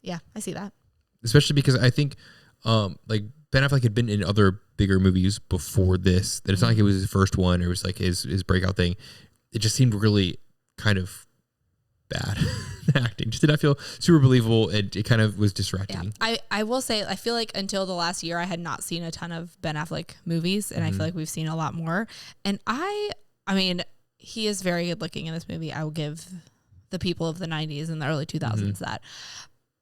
Yeah, I see that.
Especially because I think like Ben Affleck had been in other bigger movies before this, that it's not like it was his first one or it was like his breakout thing. It just seemed really kind of bad. The acting just did not feel super believable. It kind of was distracting.
Yeah. I will say, I feel like until the last year, I had not seen a ton of Ben Affleck movies, and I feel like we've seen a lot more. And I mean, he is very good looking in this movie. I will give the people of the 90s and the early 2000s that.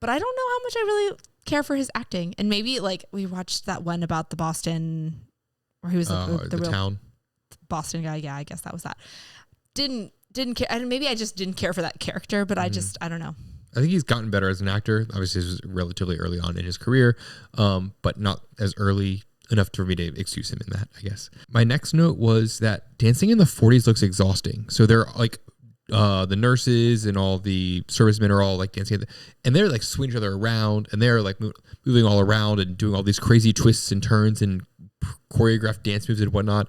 But I don't know how much I really care for his acting. And maybe like we watched that one about the Boston, where he was like, the real
town
Boston guy. Yeah, I guess that was that. Didn't care. And maybe I just didn't care for that character, but I don't know.
I think he's gotten better as an actor. Obviously, this was relatively early on in his career, but not as early enough for me to excuse him in that, I guess. My next note was that dancing in the 40s looks exhausting. So they're like, the nurses and all the servicemen are all like dancing, and they're like swinging each other around, and they're like moving all around and doing all these crazy twists and turns and choreographed dance moves and whatnot.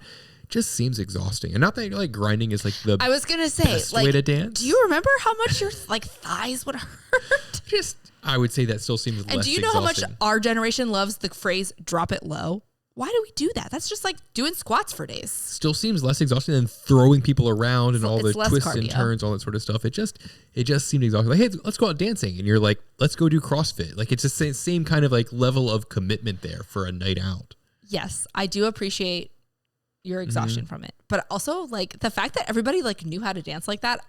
Just seems exhausting. And not that like grinding is like the
I was gonna say
best
like,
way to dance.
Do you remember how much your like thighs would hurt?
Just I would say that still seems less.
And do you know
exhausting.
how much our generation loves the phrase "drop it low"? why do we do that? That's just like doing squats for days.
Still seems less exhausting than throwing people around and all the twists
cardio.
And turns, all that sort of stuff. It just seemed exhausting. Like, hey, let's go out dancing. And you're like, let's go do CrossFit. Like, it's the same kind of like level of commitment there for a night out.
Yes, I do appreciate your exhaustion from it. But also like the fact that everybody like knew how to dance like that,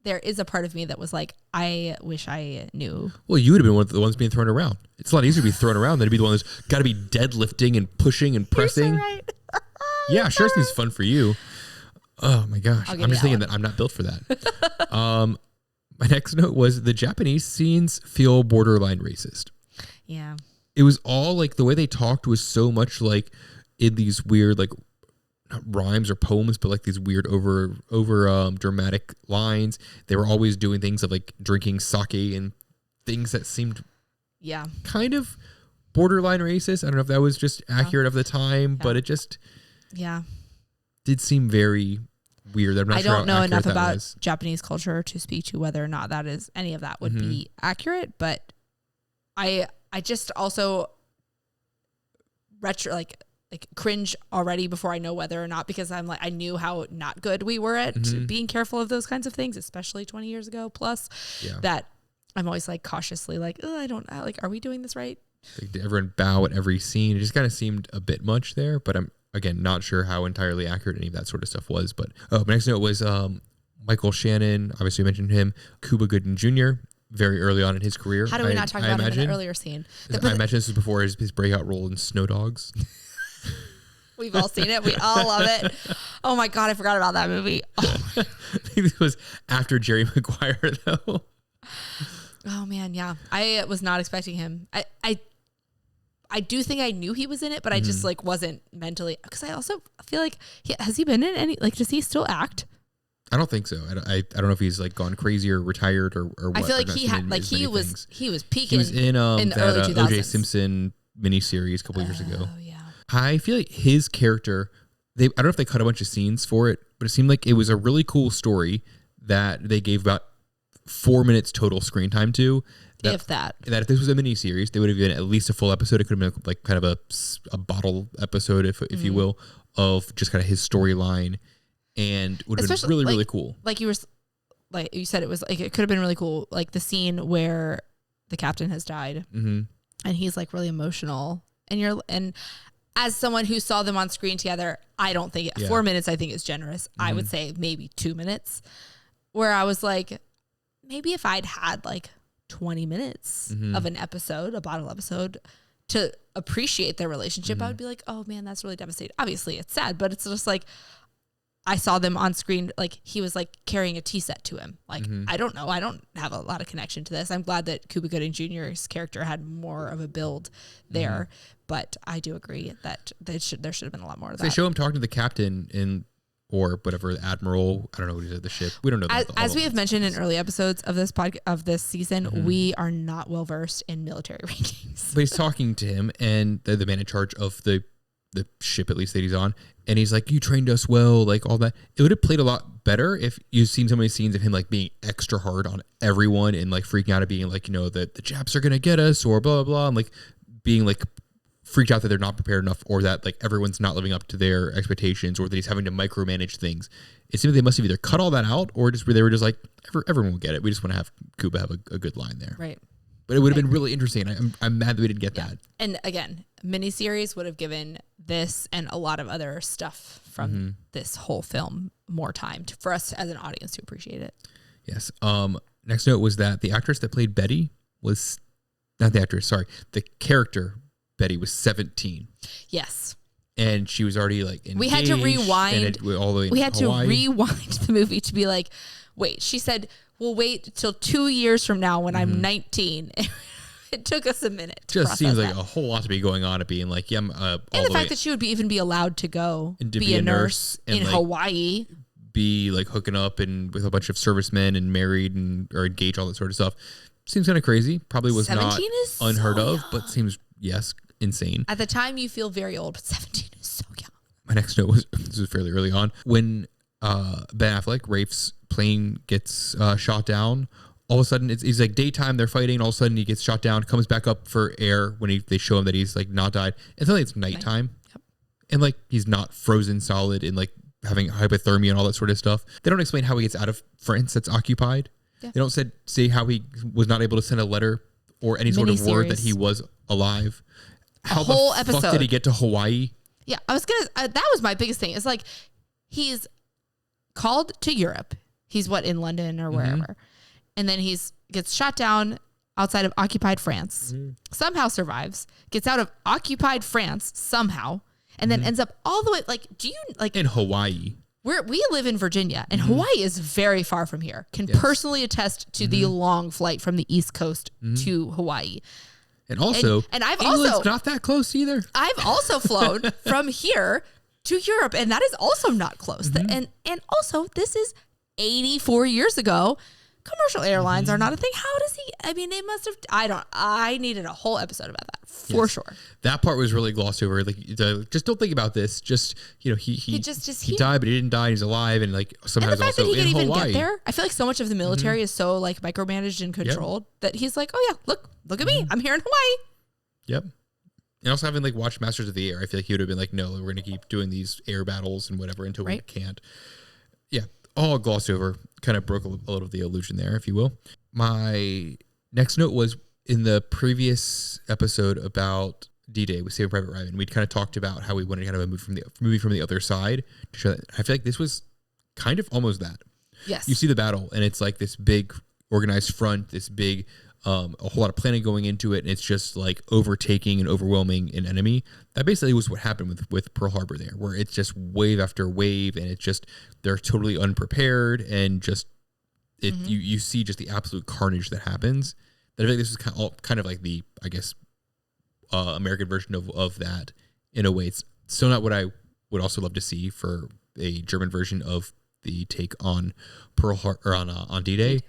there is a part of me that was like, I wish I knew. Well,
you would have been one of the ones being thrown around. It's a lot easier to be thrown around than to be the one that's got to be deadlifting and pushing and pressing.
You're so right.
Yeah, sure seems fun for you. Oh my gosh. I'm just thinking that I'm not built for that. My next note was the Japanese scenes feel borderline racist.
Yeah.
It was all like the way they talked was so much like in these weird like not rhymes or poems, but like these weird over dramatic lines. They were always doing things of like drinking sake and things that seemed kind of borderline racist. I don't know if that was just accurate of the time, but it just did seem very weird.
I don't know enough about Japanese culture to speak to whether or not that is any of that would be accurate, but I just also cringe already before I know whether or not, because I'm like, I knew how not good we were at being careful of those kinds of things, especially 20 years ago plus, that I'm always like cautiously like, oh, I don't like, are we doing this right?
Like, did everyone bow at every scene? It just kind of seemed a bit much there, but I'm again not sure how entirely accurate any of that sort of stuff was. But my next note was Michael Shannon. Obviously, we mentioned him. Cuba Gooding Jr. very early on in his career.
How do we not talk about him in an earlier scene?
I imagine this was before his breakout role in Snow Dogs.
We've all seen it. We all love it. Oh my God, I forgot about that movie. Oh.
I think this was after Jerry Maguire, though.
Oh man, yeah. I was not expecting him. I do think I knew he was in it, but I just like wasn't mentally, because I also feel like has he been in any, like, does he still act?
I don't think so. I don't know if he's like gone crazy or retired or what.
I feel like he had like he was peaking.
He was in
the early 2000s.
O.J. Simpson miniseries a couple years ago.
Oh yeah.
I feel like his character, I don't know if they cut a bunch of scenes for it, but it seemed like it was a really cool story that they gave about 4 minutes total screen time to. That if this was a mini series, they would have given at least a full episode. It could have been like kind of a bottle episode, if you will, of just kind of his storyline, and would have been really, really cool.
Like you said, it was like, it could have been really cool. Like the scene where the captain has died and he's like really emotional, and as someone who saw them on screen together, I don't think 4 minutes, I think is generous. I would say maybe 2 minutes, where I was like, maybe if I'd had like 20 minutes of an episode, a bottle episode, to appreciate their relationship, I would be like, oh man, that's really devastating. Obviously it's sad, but it's just like, I saw them on screen, like he was like carrying a tea set to him. Like, I don't know. I don't have a lot of connection to this. I'm glad that Cuba Gooding Jr.'s character had more of a build there, but I do agree that there should have been a lot more of that.
They show him talking to the captain or whatever, the admiral. I don't know what he's at the ship. We don't know.
As we have mentioned in early episodes of this season, we are not well versed in military rankings.
But he's talking to him, and the man in charge of the ship, at least that he's on, and he's like, "You trained us well," like all that. It would have played a lot better if you've seen so many scenes of him like being extra hard on everyone and like freaking out and being like, that the Japs are gonna get us or blah blah blah, and like being like freaked out that they're not prepared enough, or that like everyone's not living up to their expectations, or that he's having to micromanage things. It seemed they must have either cut all that out, or just they were just like, everyone will get it. We just want to have Cuba have a good line there,
right?
But it would have been really interesting. I'm mad that we didn't get that.
And again, miniseries would have given this and a lot of other stuff from this whole film more time for us as an audience to appreciate it.
Yes. Next note was that the actress that played Betty was not the actress. Sorry, the character Betty was 17.
Yes.
And she was already like engaged.
We had to rewind.
All the way
we had
Hawaii.
To rewind the movie to be like, wait. She said, "We'll wait till 2 years from now when I'm 19." It took us a minute.
Just seems like a whole lot to be going on, at being like,
and the fact that she would even be allowed to go
and to
be a nurse in like, Hawaii,
be like hooking up and with a bunch of servicemen and married or engaged, all that sort of stuff, seems kind of crazy. Probably was not unheard of, but seems insane.
At the time, you feel very old, but 17 is so young.
My next note was, this was fairly early on, when Ben Affleck, Rafe's plane gets shot down. All of a sudden, he's like daytime, they're fighting, and all of a sudden he gets shot down, comes back up for air when they show him that he's like not died. And suddenly it's nighttime. Yep. and like he's not frozen solid and like having hypothermia and all that sort of stuff. They don't explain how he gets out of France that's occupied. Yeah. They don't say how he was not able to send a letter or any sort of word that he was alive. How
whole
the
episode.
fuck did he get to Hawaii?
Yeah, I was gonna. That was my biggest thing. It's like he's called to Europe. He's in London or wherever, and then gets shot down outside of occupied France. Somehow survives. Gets out of occupied France somehow, and then ends up all the way. Like, do you like
in Hawaii?
We live in Virginia, and Hawaii is very far from here. Can personally attest to the long flight from the East Coast to Hawaii.
And also,
and I've
England's
also
not that close either.
I've also flown from here to Europe, and that is also not close. And also, this is 84 years ago. Commercial airlines are not a thing. How does he? I mean, they must have. I needed a whole episode about that for sure.
That part was really glossed over. Like, just don't think about this. Just he died, but he didn't die. He's alive, and like somehow
and the fact
also
that he
in
can
Hawaii.
Even get there. I feel like so much of the military is so like micromanaged and controlled that he's like, oh yeah, look at me, I'm here in Hawaii.
Yep. And also having like watched Masters of the Air, I feel like he would have been like, no, we're going to keep doing these air battles and whatever until we can't. Yeah. All glossed over, kind of broke a little of the illusion there, if you will. My next note was in the previous episode about D-Day with Saving Private Ryan. We'd kind of talked about how we wanted kind of a movie from the other side to show that. I feel like this was kind of almost that.
Yes.
You see the battle, and it's like this big organized front, this big, a whole lot of planning going into it, and it's just like overtaking and overwhelming an enemy. That basically was what happened with Pearl Harbor there, where it's just wave after wave, and it's just they're totally unprepared, and just you see just the absolute carnage that happens. That I think this is kind of like the, I guess, American version of that in a way. It's still not what I would also love to see for a German version of the take on Pearl Harbor or on D-Day,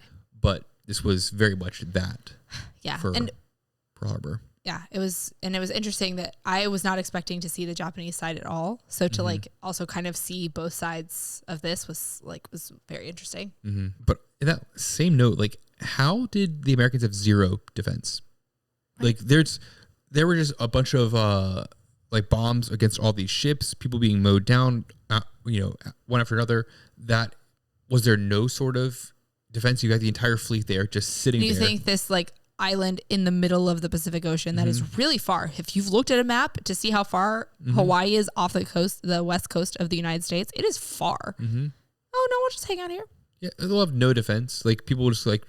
but this was very much that.
Yeah.
For Pearl Harbor.
Yeah, it was interesting that I was not expecting to see the Japanese side at all. So to like also kind of see both sides of this was very interesting.
Mm-hmm. But in that same note, like, how did the Americans have zero defense? Right. Like, there were just a bunch of like bombs against all these ships, people being mowed down, one after another. That was there no sort of defense? You got the entire fleet there just sitting there.
Do you think this like island in the middle of the Pacific Ocean that is really far, if you've looked at a map to see how far Hawaii is off the coast, the west coast of the United States, it is far. Oh no, we'll just hang out here.
Yeah, they'll have no defense. Like, people will just like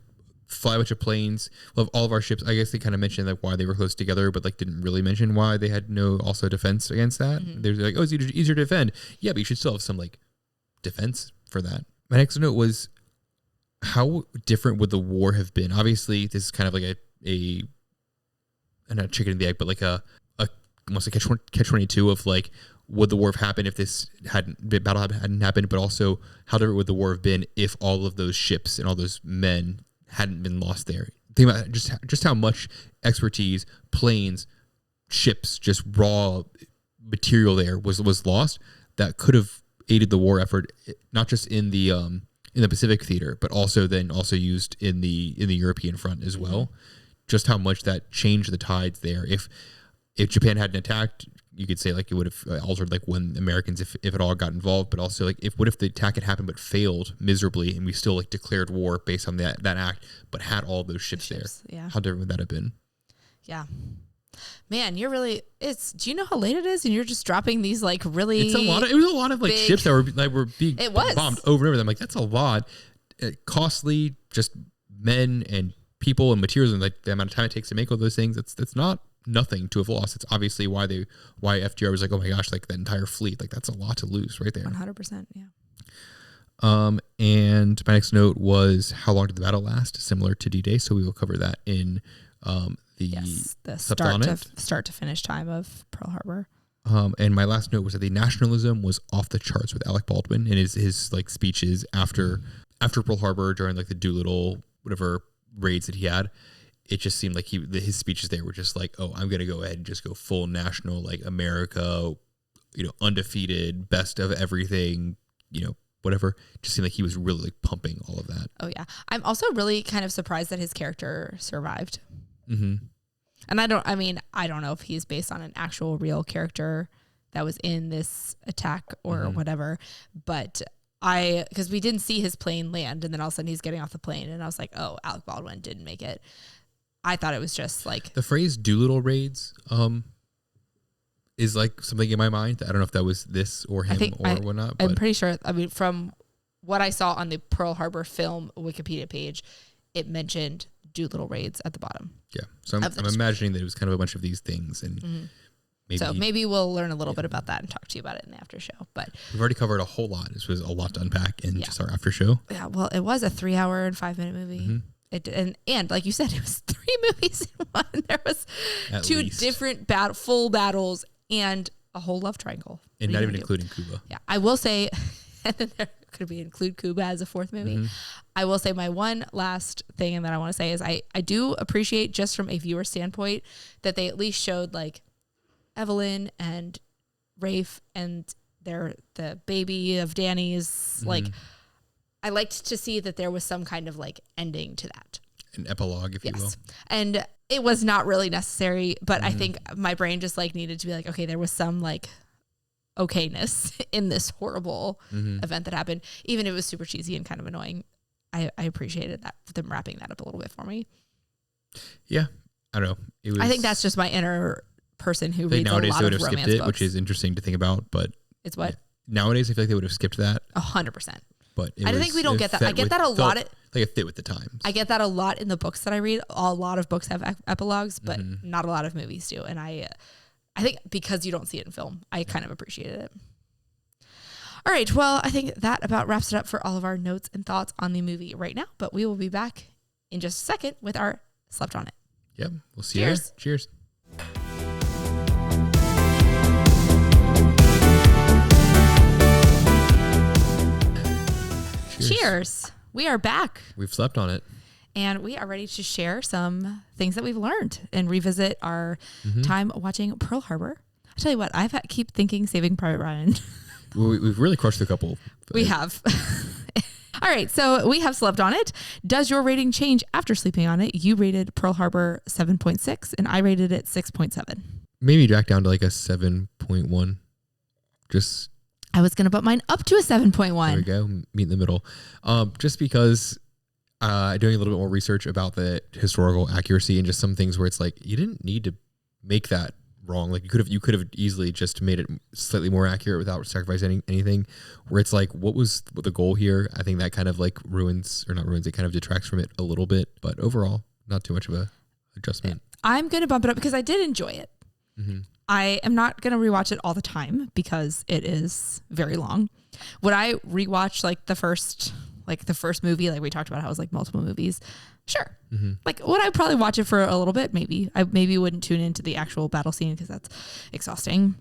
fly a bunch of planes. We'll have all of our ships. I guess they kind of mentioned like why they were close together, but like didn't really mention why they had no also defense against that. They're like, oh, it's easier to defend. Yeah, but you should still have some like defense for that. My next note was, how different would the war have been? Obviously, this is kind of like a not chicken and the egg, but like almost a catch-22 of like, would the war have happened if this battle hadn't happened? But also, how different would the war have been if all of those ships and all those men hadn't been lost there? Think about just how much expertise, planes, ships, just raw material there was lost that could have aided the war effort, not just in the Pacific theater, but also used in the European front as well. Just how much that changed the tides there. If Japan hadn't attacked, you could say like it would have altered like when Americans, if it all got involved, but also like what if the attack had happened but failed miserably, and we still like declared war based on that act, but had all those ships there?
Yeah.
How different would that have been?
Yeah. Man, do you know how late it is? And you're just dropping these like really.
It was a lot of like ships that were being bombed over and over. I'm like, that's a lot. Costly, just men and people and materials, and like the amount of time it takes to make all those things. That's not nothing to have lost. It's obviously why FDR was like, oh my gosh, like that entire fleet, like that's a lot to lose right there.
100%. Yeah.
And my next note was, how long did the battle last? Similar to D-Day, so we will cover that in the
start to finish time of Pearl Harbor.
And my last note was that the nationalism was off the charts with Alec Baldwin and his like speeches after Pearl Harbor during like the Doolittle whatever raids that he had. It just seemed like his speeches there were just like, oh, I'm gonna go ahead and just go full national, like America, undefeated, best of everything, whatever. It just seemed like he was really like pumping all of that.
Oh yeah, I'm also really kind of surprised that his character survived.
Mm-hmm.
And I don't know if he's based on an actual real character that was in this attack or whatever. But because we didn't see his plane land, and then all of a sudden he's getting off the plane, and I was like, oh, Alec Baldwin didn't make it. I thought it was just like...
The phrase Doolittle raids is like something in my mind. I don't know if that was this or him or whatnot. But
I'm pretty sure, I mean, from what I saw on the Pearl Harbor film Wikipedia page, it mentioned Doolittle raids at the bottom.
Yeah. So I'm imagining that it was kind of a bunch of these things. And
maybe we'll learn a little bit about that and talk to you about it in the after show. But
we've already covered a whole lot. This was a lot to unpack in just our after show.
Yeah, well, it was a 3 hour and 5 minute movie. And like you said, it was 3 movies in one. There was at 2 least. Different full battles and a whole love triangle.
And not even including Cuba.
Yeah, I will say, and then there could be include Cuba as a 4th movie. I will say my one last thing that I want to say is I do appreciate, just from a viewer standpoint, that they at least showed like Evelyn and Rafe and the baby of Danny's. Like, I liked to see that there was some kind of like ending to that.
An epilogue, if you will.
And it was not really necessary, but I think my brain just like needed to be like, okay, there was some like okayness in this horrible event that happened. Even if it was super cheesy and kind of annoying, I appreciated that, them wrapping that up a little bit for me.
Yeah. I don't know.
I think that's just my inner person who reads
nowadays
a lot
they would
of
have
romance
skipped it,
books.
which is interesting to think about, but
it's what?
Nowadays I feel like they would have skipped that.
100%.
But
I think we don't get that. I get that a lot.
Like it fit with the times.
I get that a lot in the books that I read. A lot of books have epilogues, but not a lot of movies do. And I think because you don't see it in film, I kind of appreciated it. All right. Well, I think that about wraps it up for all of our notes and thoughts on the movie right now. But we will be back in just a second with our Slept on It.
Yep. We'll see you there. Cheers.
Cheers. We are back.
We've slept on it.
And we are ready to share some things that we've learned and revisit our time watching Pearl Harbor. I tell you what, keep thinking Saving Private Ryan.
We've really crushed a couple.
We have. All right, so we have slept on it. Does your rating change after sleeping on it? You rated Pearl Harbor 7.6, and I rated it 6.7.
Maybe back down to like a 7.1.
I was going to put mine up to a 7.1.
There we go. Meet in the middle. Just because doing a little bit more research about the historical accuracy and just some things where it's like, you didn't need to make that wrong. Like you could have easily just made it slightly more accurate without sacrificing anything, where it's like, what was the goal here? I think that kind of like it kind of detracts from it a little bit, but overall, not too much of a adjustment.
I'm going to bump it up because I did enjoy it. I am not going to rewatch it all the time because it is very long. Would I rewatch like the first movie, like we talked about how it was like multiple movies? Sure. Like, would I probably watch it for a little bit? Maybe. I maybe wouldn't tune into the actual battle scene because that's exhausting.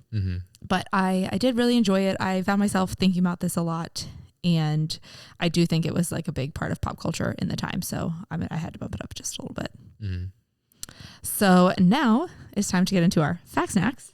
But I did really enjoy it. I found myself thinking about this a lot, and I do think it was like a big part of pop culture in the time. So I had to bump it up just a little bit. So now it's time to get into our fact snacks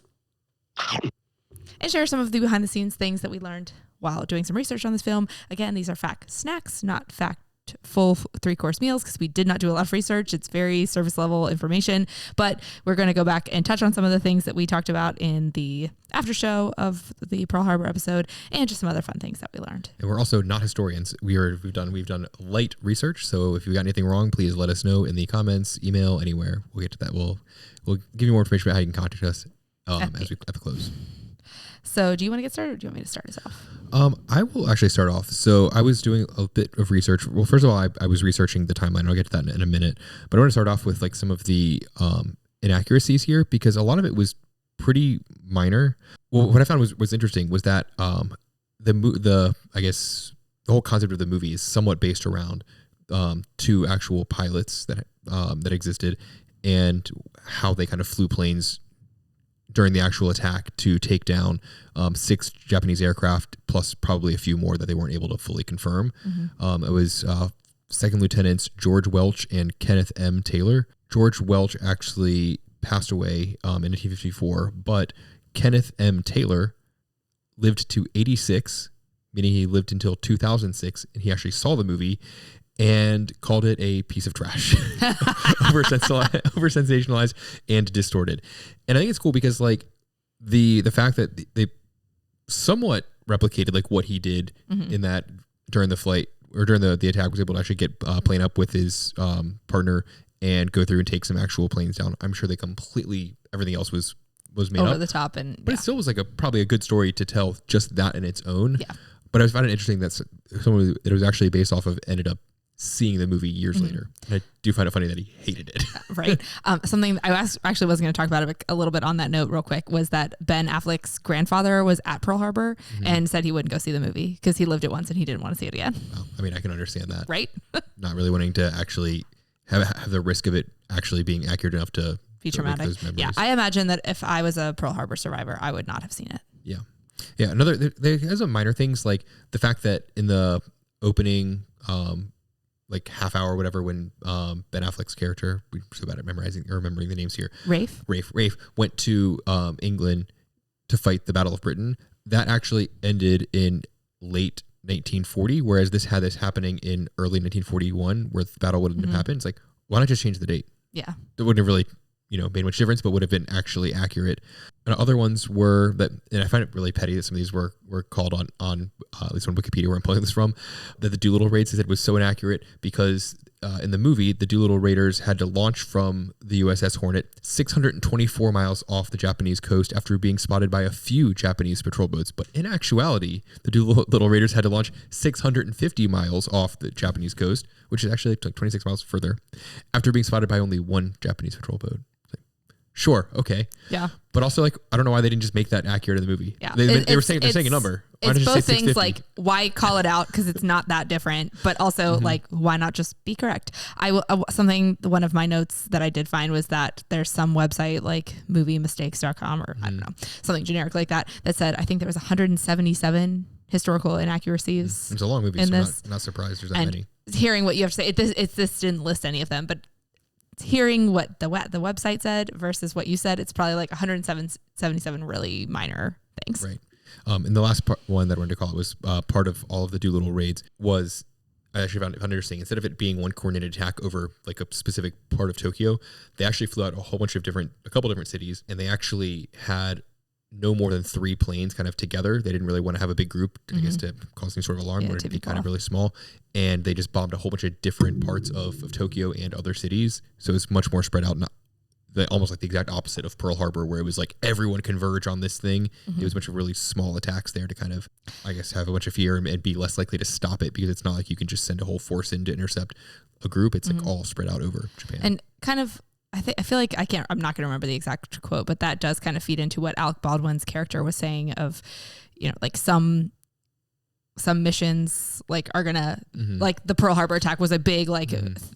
and share some of the behind the scenes things that we learned while doing some research on this film. Again, these are fact snacks, not fact full 3-course meals, because we did not do a lot of research. It's very surface level information, but we're going to go back and touch on some of the things that we talked about in the after show of the Pearl Harbor episode, and just some other fun things that we learned.
And we're also not historians. We've done light research. So if you got anything wrong, please let us know in the comments, email, anywhere. We'll get to that. We'll give you more information about how you can contact us as we at the close.
So do you want to get started, or do you want me to start us off?
I will actually start off. So I was doing a bit of research. Well, first of all, I was researching the timeline. I'll get to that in a minute. But I want to start off with like some of the inaccuracies here, because a lot of it was pretty minor. Well, what I found was interesting was that the whole concept of the movie is somewhat based around 2 actual pilots that existed, and how they kind of flew planes during the actual attack to take down 6 Japanese aircraft, plus probably a few more that they weren't able to fully confirm. It was Second Lieutenants George Welch and Kenneth M. Taylor. George Welch actually passed away in 1954, but Kenneth M. Taylor lived to 86, meaning he lived until 2006, and he actually saw the movie and called it a piece of trash, over sensationalized and distorted. And I think it's cool because, like, the fact that they somewhat replicated like what he did in that during the flight or during the attack, was able to actually get plane up with his partner and go through and take some actual planes down. I'm sure they completely, everything else was made
over
up.
the top, but
it still was like probably a good story to tell, just that in its own.
Yeah.
But I found it interesting that someone it was actually based off of ended up seeing the movie years later. And I do find it funny that he hated it.
Right. Something I actually was going to talk about it a little bit on that note real quick was that Ben Affleck's grandfather was at Pearl Harbor and said he wouldn't go see the movie because he lived it once and he didn't want to see it again.
Well, I mean, I can understand that.
Right.
Not really wanting to actually have the risk of it actually being accurate enough to
be traumatic. Yeah. I imagine that if I was a Pearl Harbor survivor, I would not have seen it.
Yeah. Yeah. There's some minor things like the fact that in the opening, like half hour or whatever, when Ben Affleck's character, we're so bad at remembering the names here.
Rafe
went to England to fight the Battle of Britain. That actually ended in late 1940, whereas this had this happening in early 1941, where the battle wouldn't have happened. It's like, why not just change the date?
Yeah.
That wouldn't have really, made much difference, but would have been actually accurate. And other ones were that, and I find it really petty that some of these were called on at least on Wikipedia where I'm pulling this from, that the Doolittle raids, they said, was so inaccurate because in the movie, the Doolittle raiders had to launch from the USS Hornet 624 miles off the Japanese coast after being spotted by a few Japanese patrol boats. But in actuality, the Doolittle raiders had to launch 650 miles off the Japanese coast, which is actually like 26 miles further, after being spotted by only one Japanese patrol boat. Sure. Okay.
Yeah.
But also, like, I don't know why they didn't just make that accurate in the movie.
Yeah.
They were saying a number. Why
It's
not
both
just say
things
650?
like, why call it out? Because it's not that different, but also like, why not just be correct? One of my notes that I did find was that there's some website like moviemistakes.com or I don't know, something generic like that said, I think there was 177 historical inaccuracies.
It's a long movie, so I'm not surprised there's that many.
Hearing what you have to say, this didn't list any of them, but hearing what the website said versus what you said, it's probably like 177 really minor things.
Right. And the last one that I wanted to call it was part of all of the Doolittle raids was, I actually found it interesting. Instead of it being one coordinated attack over like a specific part of Tokyo, they actually flew out a couple different cities, and they actually had no more than 3 planes kind of together. They didn't really want to have a big group, I guess, to cause any sort of alarm, or it'd be kind of really small. And they just bombed a whole bunch of different parts of Tokyo and other cities. So it's much more spread out, almost like the exact opposite of Pearl Harbor, where it was like everyone converge on this thing. It was a bunch of really small attacks there to kind of, I guess, have a bunch of fear and be less likely to stop it, because it's not like you can just send a whole force in to intercept a group. It's like all spread out over Japan.
And kind of, I feel like I'm not going to remember the exact quote, but that does kind of feed into what Alec Baldwin's character was saying of, like some missions like are gonna like the Pearl Harbor attack was a big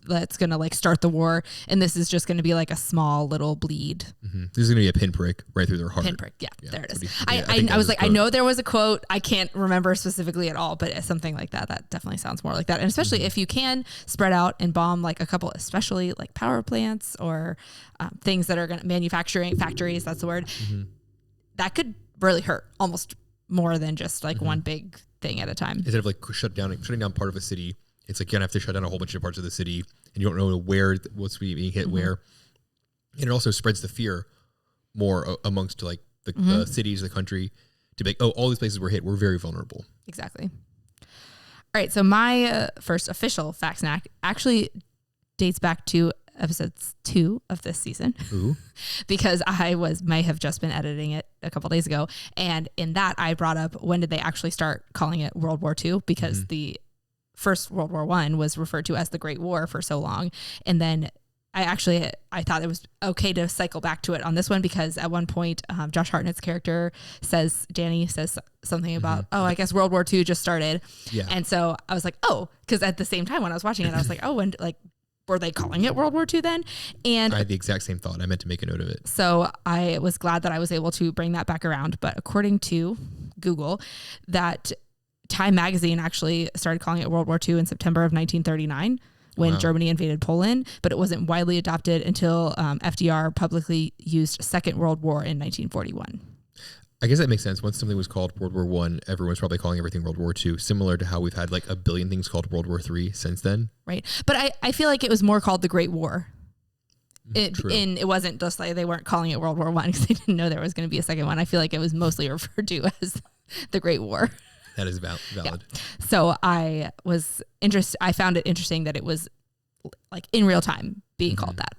that's gonna like start the war, and this is just gonna be like a small little bleed.
This is gonna be a pinprick right through their heart.
Pinprick, yeah, there it is. I was like, I know there was a quote, I can't remember specifically at all, but something like that definitely sounds more like that. And especially if you can spread out and bomb like a couple, especially like power plants or things that are gonna manufacturing factories, that's the word, that could really hurt almost more than just like one big thing at a time.
Instead of like shutting down part of a city, it's like you're gonna have to shut down a whole bunch of parts of the city, and you don't know what's being hit where. And it also spreads the fear more amongst like the cities, the country, to be like, oh, all these places were hit, we're very vulnerable.
Exactly. All right, so my first official fact snack actually dates back to episode 2 of this season.
Ooh.
Because I may have just been editing it a couple days ago, and in that I brought up, when did they actually start calling it World War II, because the first World War I was referred to as the Great War for so long, and then I thought it was okay to cycle back to it on this one, because at one point Josh Hartnett's character Danny says something about, I guess World War II just started. Yeah. And so I was like, oh, because at the same time when I was watching it, I was like, oh, and like, were they calling it World War II then? And
I had the exact same thought. I meant to make a note of it.
So I was glad that I was able to bring that back around. But according to Google, that Time magazine actually started calling it World War II in September of 1939 when Germany invaded Poland, but it wasn't widely adopted until FDR publicly used Second World War in 1941.
I guess that makes sense. Once something was called World War I, everyone's probably calling everything World War II, similar to how we've had like a billion things called World War III since then.
Right. But I feel like it was more called the Great War It wasn't just like they weren't calling it World War I because they didn't know there was going to be a second one. I feel like it was mostly referred to as the Great War.
That is valid.
Yeah. So I found it interesting that it was like in real time being called that.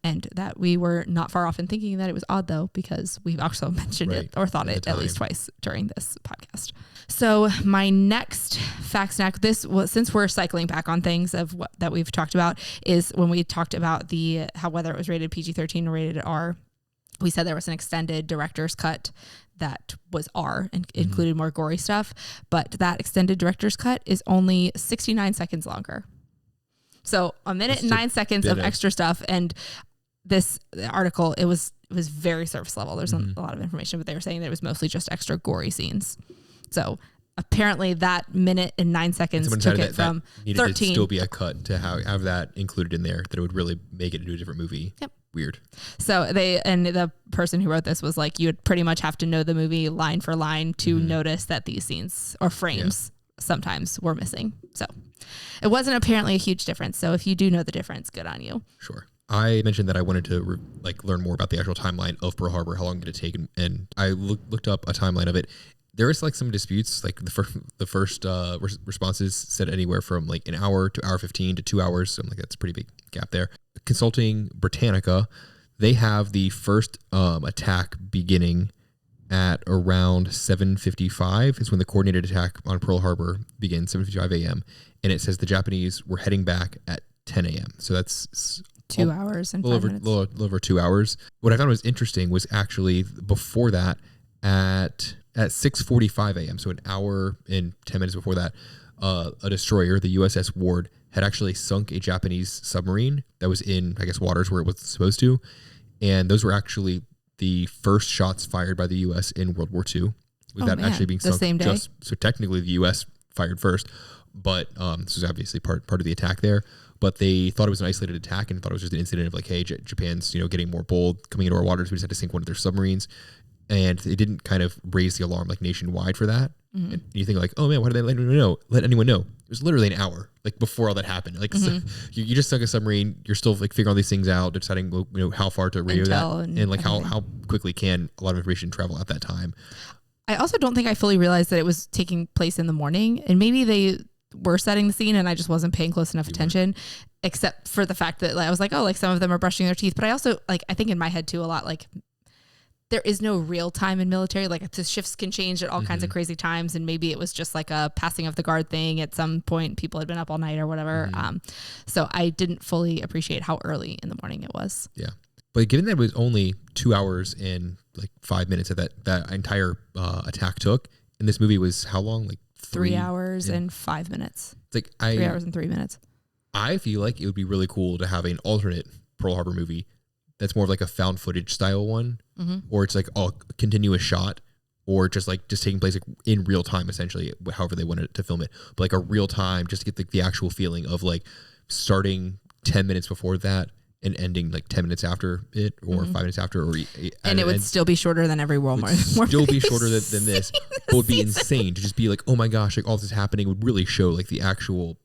And that we were not far off in thinking that it was odd, though, because we've also mentioned it or thought it at least twice during this podcast. So my next fact snack, this was, since we're cycling back on things of what that we've talked about, is when we talked about whether it was rated PG-13 or rated R. We said there was an extended director's cut that was R and included more gory stuff, but that extended director's cut is only 69 seconds longer. So a minute and 9 seconds of extra stuff. And this article, it was very surface level. There's a lot of information, but they were saying that it was mostly just extra gory scenes. So apparently that minute and 9 seconds took it from
that needed
13.
To still be a cut to have that included in there, that it would really make it into a different movie.
Yep.
Weird.
So the person who wrote this was like, you would pretty much have to know the movie line for line to notice that these scenes or frames sometimes were missing. So it wasn't apparently a huge difference. So if you do know the difference, good on you.
Sure. I mentioned that I wanted to learn more about the actual timeline of Pearl Harbor. How long did it take? And I looked up a timeline of it. There is some disputes. Like the first responses said anywhere from an hour to hour 15 to 2 hours. So that's a pretty big gap there. Consulting Britannica, they have the first attack beginning at around 7:55 is when the coordinated attack on Pearl Harbor begins, 7:55 a.m. And it says the Japanese were heading back at 10 a.m. So that's
2 hours and 5 minutes.
A little over 2 hours. What I found was interesting was actually before that at 6:45 a.m. So an hour and 10 minutes before that, a destroyer, the USS Ward, had actually sunk a Japanese submarine that was in, I guess, waters where it was supposed to. And those were actually the first shots fired by the U.S. in World War II without actually being sunk.
The same day?
So technically the U.S. fired first, but this was obviously part of the attack there. But they thought it was an isolated attack and thought it was just an incident of hey, Japan's getting more bold coming into our waters. We just had to sink one of their submarines. And it didn't kind of raise the alarm nationwide for that. Mm-hmm. And you think oh man, why did they let anyone know? It was literally an hour before all that happened. So you just sunk a submarine. You're still figuring all these things out, deciding how far to radio that and how quickly can a lot of information travel at that time.
I also don't think I fully realized that it was taking place in the morning, and maybe they were setting the scene and I just wasn't paying close enough attention, except for the fact that I was some of them are brushing their teeth. But I also I think in my head too a lot there is no real time in military. The shifts can change at all kinds of crazy times. And maybe it was just a passing of the guard thing. At some point, people had been up all night or whatever. So I didn't fully appreciate how early in the morning it was. Yeah.
But given that it was only 2 hours and 5 minutes that entire attack took, and this movie was how long?
3 hours and 5 minutes. 3 hours and 3 minutes.
I feel like it would be really cool to have an alternate Pearl Harbor movie that's more of a found footage style one, or it's a continuous shot, or just taking place in real time, essentially, however they wanted to film it, but a real time, just to get the actual feeling of starting 10 minutes before that and ending 10 minutes after it, or 5 minutes after,
and it would still be shorter than every World War.
Still be shorter than this, but it would be insane to just be oh my gosh, all this is happening. It would really show the actual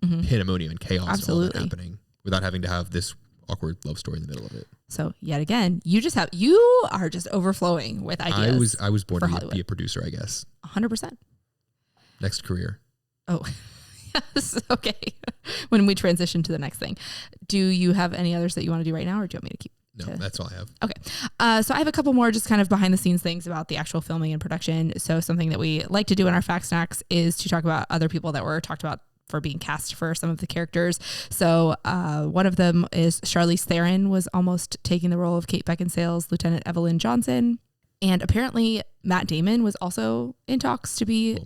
pandemonium and chaos. Absolutely. And all that happening without having to have this awkward love story in the middle of it.
So yet again, you are just overflowing with ideas.
I was born to be a producer, I guess.
100%.
Next career.
Oh, yes. Okay. When we transition to the next thing, do you have any others that you want to do right now, or do you want me to keep?
No, that's all I have.
Okay. So I have a couple more just kind of behind the scenes things about the actual filming and production. So something that we like to do in our fact snacks is to talk about other people that were talked about for being cast for some of the characters. So one of them is Charlize Theron was almost taking the role of Kate Beckinsale's Lieutenant Evelyn Johnson. And apparently Matt Damon was also in talks to be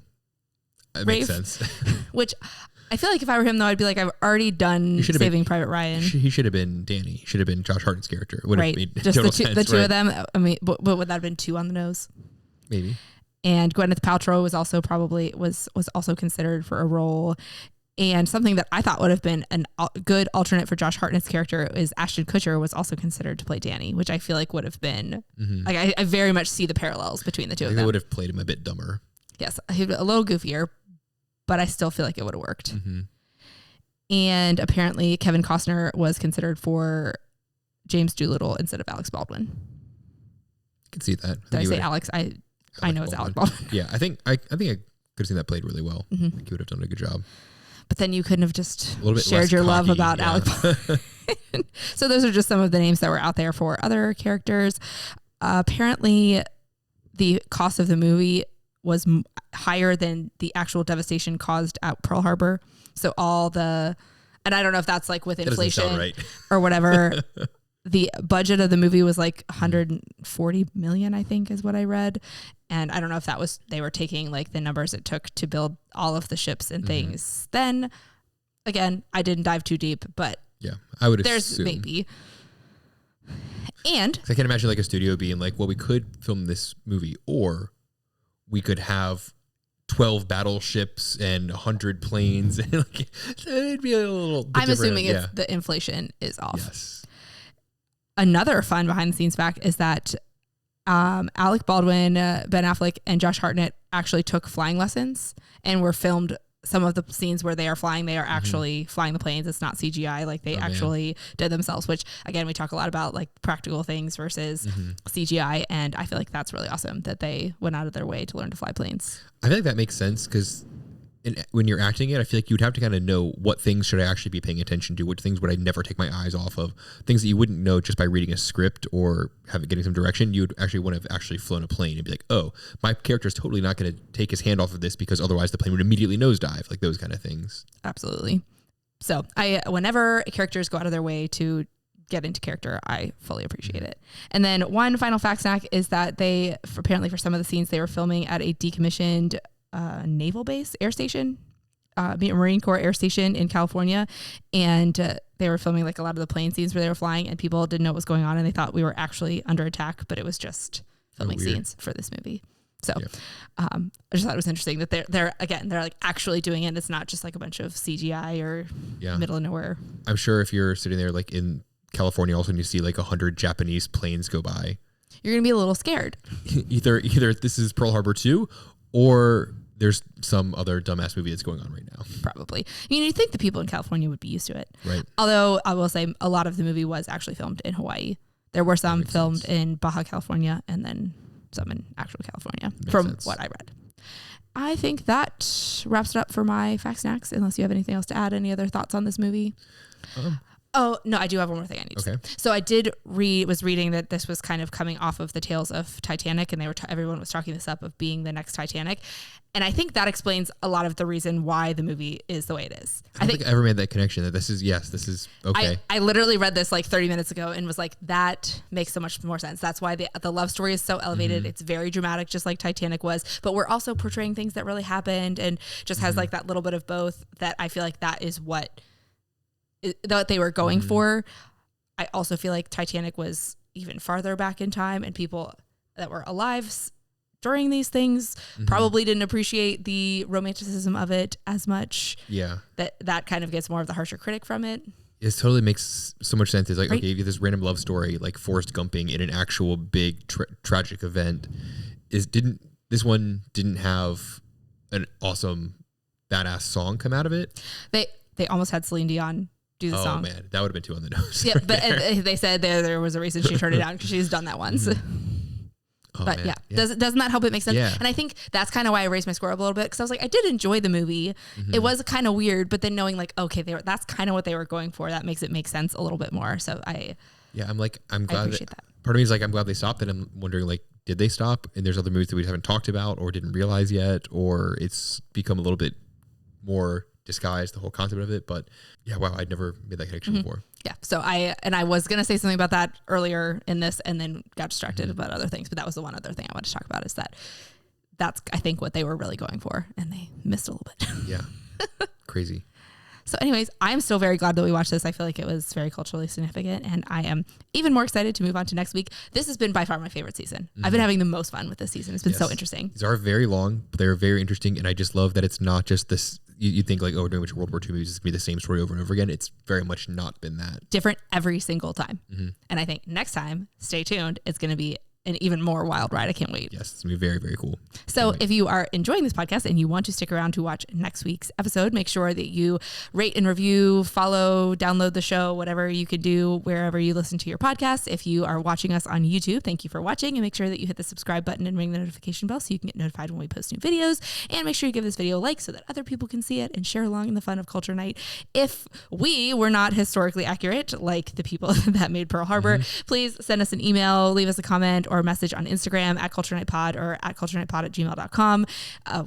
that makes sense.
Which I feel if I were him though, I'd be I've already done Saving Private Ryan.
He should have been Danny. He should have been Josh Hartnett's character. It would have made
just the two
right?
of them. I mean, but would that have been 2 on the nose?
Maybe.
And Gwyneth Paltrow was also was also considered for a role. And something that I thought would have been a good alternate for Josh Hartnett's character is Ashton Kutcher was also considered to play Danny, which I feel would have been I very much see the parallels between the two of them.
They would have played him a bit dumber.
Yes, a little goofier, but I still feel it would have worked. And apparently Kevin Costner was considered for James Doolittle instead of Alex Baldwin.
I can see that.
Did I say Alex? I know it's Alex Baldwin.
Yeah, I think I could have seen that played really well.
Mm-hmm.
I think he would have done a good job.
But then you couldn't have just
A little bit
shared
less
your
cocky,
love about
yeah.
Alex Baldwin. So those are just some of the names that were out there for other characters. Apparently, the cost of the movie was higher than the actual devastation caused at Pearl Harbor. So and I don't know if that's like with inflation
right.
or whatever. The budget of the movie was like 140 million, I think is what I read. And I don't know if they were taking like the numbers it took to build all of the ships and things. Then again, I didn't dive too deep, but
yeah, I would
there's
assume.
maybe. And
I can't imagine like a studio being like, well, we could film this movie, or we could have 12 battleships and 100 planes. And like, it'd be a little bit
I'm
different.
assuming it's the inflation is off.
Yes.
Another fun behind the scenes fact is that Alec Baldwin, Ben Affleck, and Josh Hartnett actually took flying lessons and were filmed. Some of the scenes where they are flying, they are actually flying the planes. It's not CGI. Like they actually did themselves, which again, we talk a lot about like practical things versus CGI. And I feel like that's really awesome that they went out of their way to learn to fly planes.
I feel like that makes sense because when you're acting it, I feel like you'd have to kind of know what things should I actually be paying attention to, which things would I never take my eyes off of, things that you wouldn't know just by reading a script or getting some direction. You'd actually want to have actually flown a plane and be like, oh, my character is totally not going to take his hand off of this because otherwise the plane would immediately nosedive, like those kind of things.
Absolutely. So whenever characters go out of their way to get into character, I fully appreciate it. And then one final fact snack is that apparently for some of the scenes they were filming at a decommissioned naval base, air station, Marine Corps air station in California. And they were filming like a lot of the plane scenes where they were flying and people didn't know what was going on and they thought we were actually under attack, but it was just filming scenes for this movie. So I just thought it was interesting that they're like actually doing it. It's not just like a bunch of CGI or middle of nowhere.
I'm sure if you're sitting there like in California, also, and you see like 100 Japanese planes go by,
you're going to be a little scared.
Either this is Pearl Harbor 2 or there's some other dumbass movie that's going on right now.
Probably. You'd think the people in California would be used to it.
Right.
Although I will say a lot of the movie was actually filmed in Hawaii. There were some filmed in Baja California and then some in actual California from what I read. I think that wraps it up for my fact snacks, unless you have anything else to add. Any other thoughts on this movie? Oh, no, I do have one more thing I need to say. So I was reading that this was kind of coming off of the tales of Titanic, and everyone was talking this up of being the next Titanic. And I think that explains a lot of the reason why the movie is the way it is.
I think I ever made that connection that this is okay.
I literally read this like 30 minutes ago and was like, that makes so much more sense. That's why the love story is so elevated. It's very dramatic, just like Titanic was, but we're also portraying things that really happened and just has like that little bit of both that I feel like that is what they were going for. I also feel like Titanic was even farther back in time and people that were alive during these things probably didn't appreciate the romanticism of it as much. Yeah. That kind of gets more of the harsher critic from it.
It totally makes so much sense. It's like, okay, you get this random love story, like Forrest Gumping in an actual big tragic event. This one didn't have an awesome badass song come out of it.
They almost had Celine Dion do the song. Oh
man, that would have been too on the nose.
Yeah, but they said there was a reason she turned it down because she's done that once. Oh, but man. Doesn't that help it make sense? Yeah. And I think that's kind of why I raised my score up a little bit because I was like, I did enjoy the movie. It was kind of weird, but then knowing like, okay, that's kind of what they were going for. That makes it make sense a little bit more. So I'm glad I appreciate that. Part of me is like, I'm glad they stopped, and I'm wondering like, did they stop? And there's other movies that we haven't talked about or didn't realize yet, or it's become a little bit more disguised, the whole concept of it. But yeah, wow, I'd never made that connection before. Yeah. So I was going to say something about that earlier in this and then got distracted about other things. But that was the one other thing I wanted to talk about is that's, I think, what they were really going for. And they missed a little bit. Yeah. Crazy. So anyways, I'm still very glad that we watched this. I feel like it was very culturally significant. And I am even more excited to move on to next week. This has been by far my favorite season. I've been having the most fun with this season. It's been so interesting. These are very long, but they're very interesting. And I just love that it's not just this. You think like, oh, we're doing a bunch of World War II movies, it's going to be the same story over and over again. It's very much not been that. Different every single time. And I think next time, stay tuned, it's going to be an even more wild ride. I can't wait.
Yes, it's going to be very, very cool.
So if you are enjoying this podcast and you want to stick around to watch next week's episode, make sure that you rate and review, follow, download the show, whatever you can do wherever you listen to your podcast. If you are watching us on YouTube, thank you for watching, and make sure that you hit the subscribe button and ring the notification bell so you can get notified when we post new videos. And make sure you give this video a like so that other people can see it and share along in the fun of Culture Night. If we were not historically accurate, like the people that made Pearl Harbor, please send us an email, leave us a comment or a message on Instagram at Culture Night Pod or at culturenightpod@gmail.com.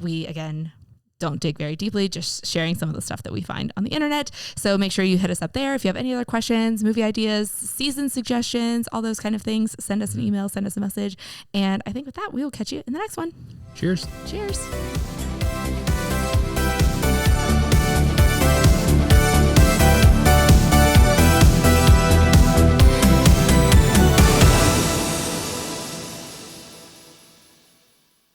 We, again, don't dig very deeply, just sharing some of the stuff that we find on the internet. So make sure you hit us up there. If you have any other questions, movie ideas, season suggestions, all those kind of things, send us an email, send us a message. And I think with that, we will catch you in the next one.
Cheers.
Cheers.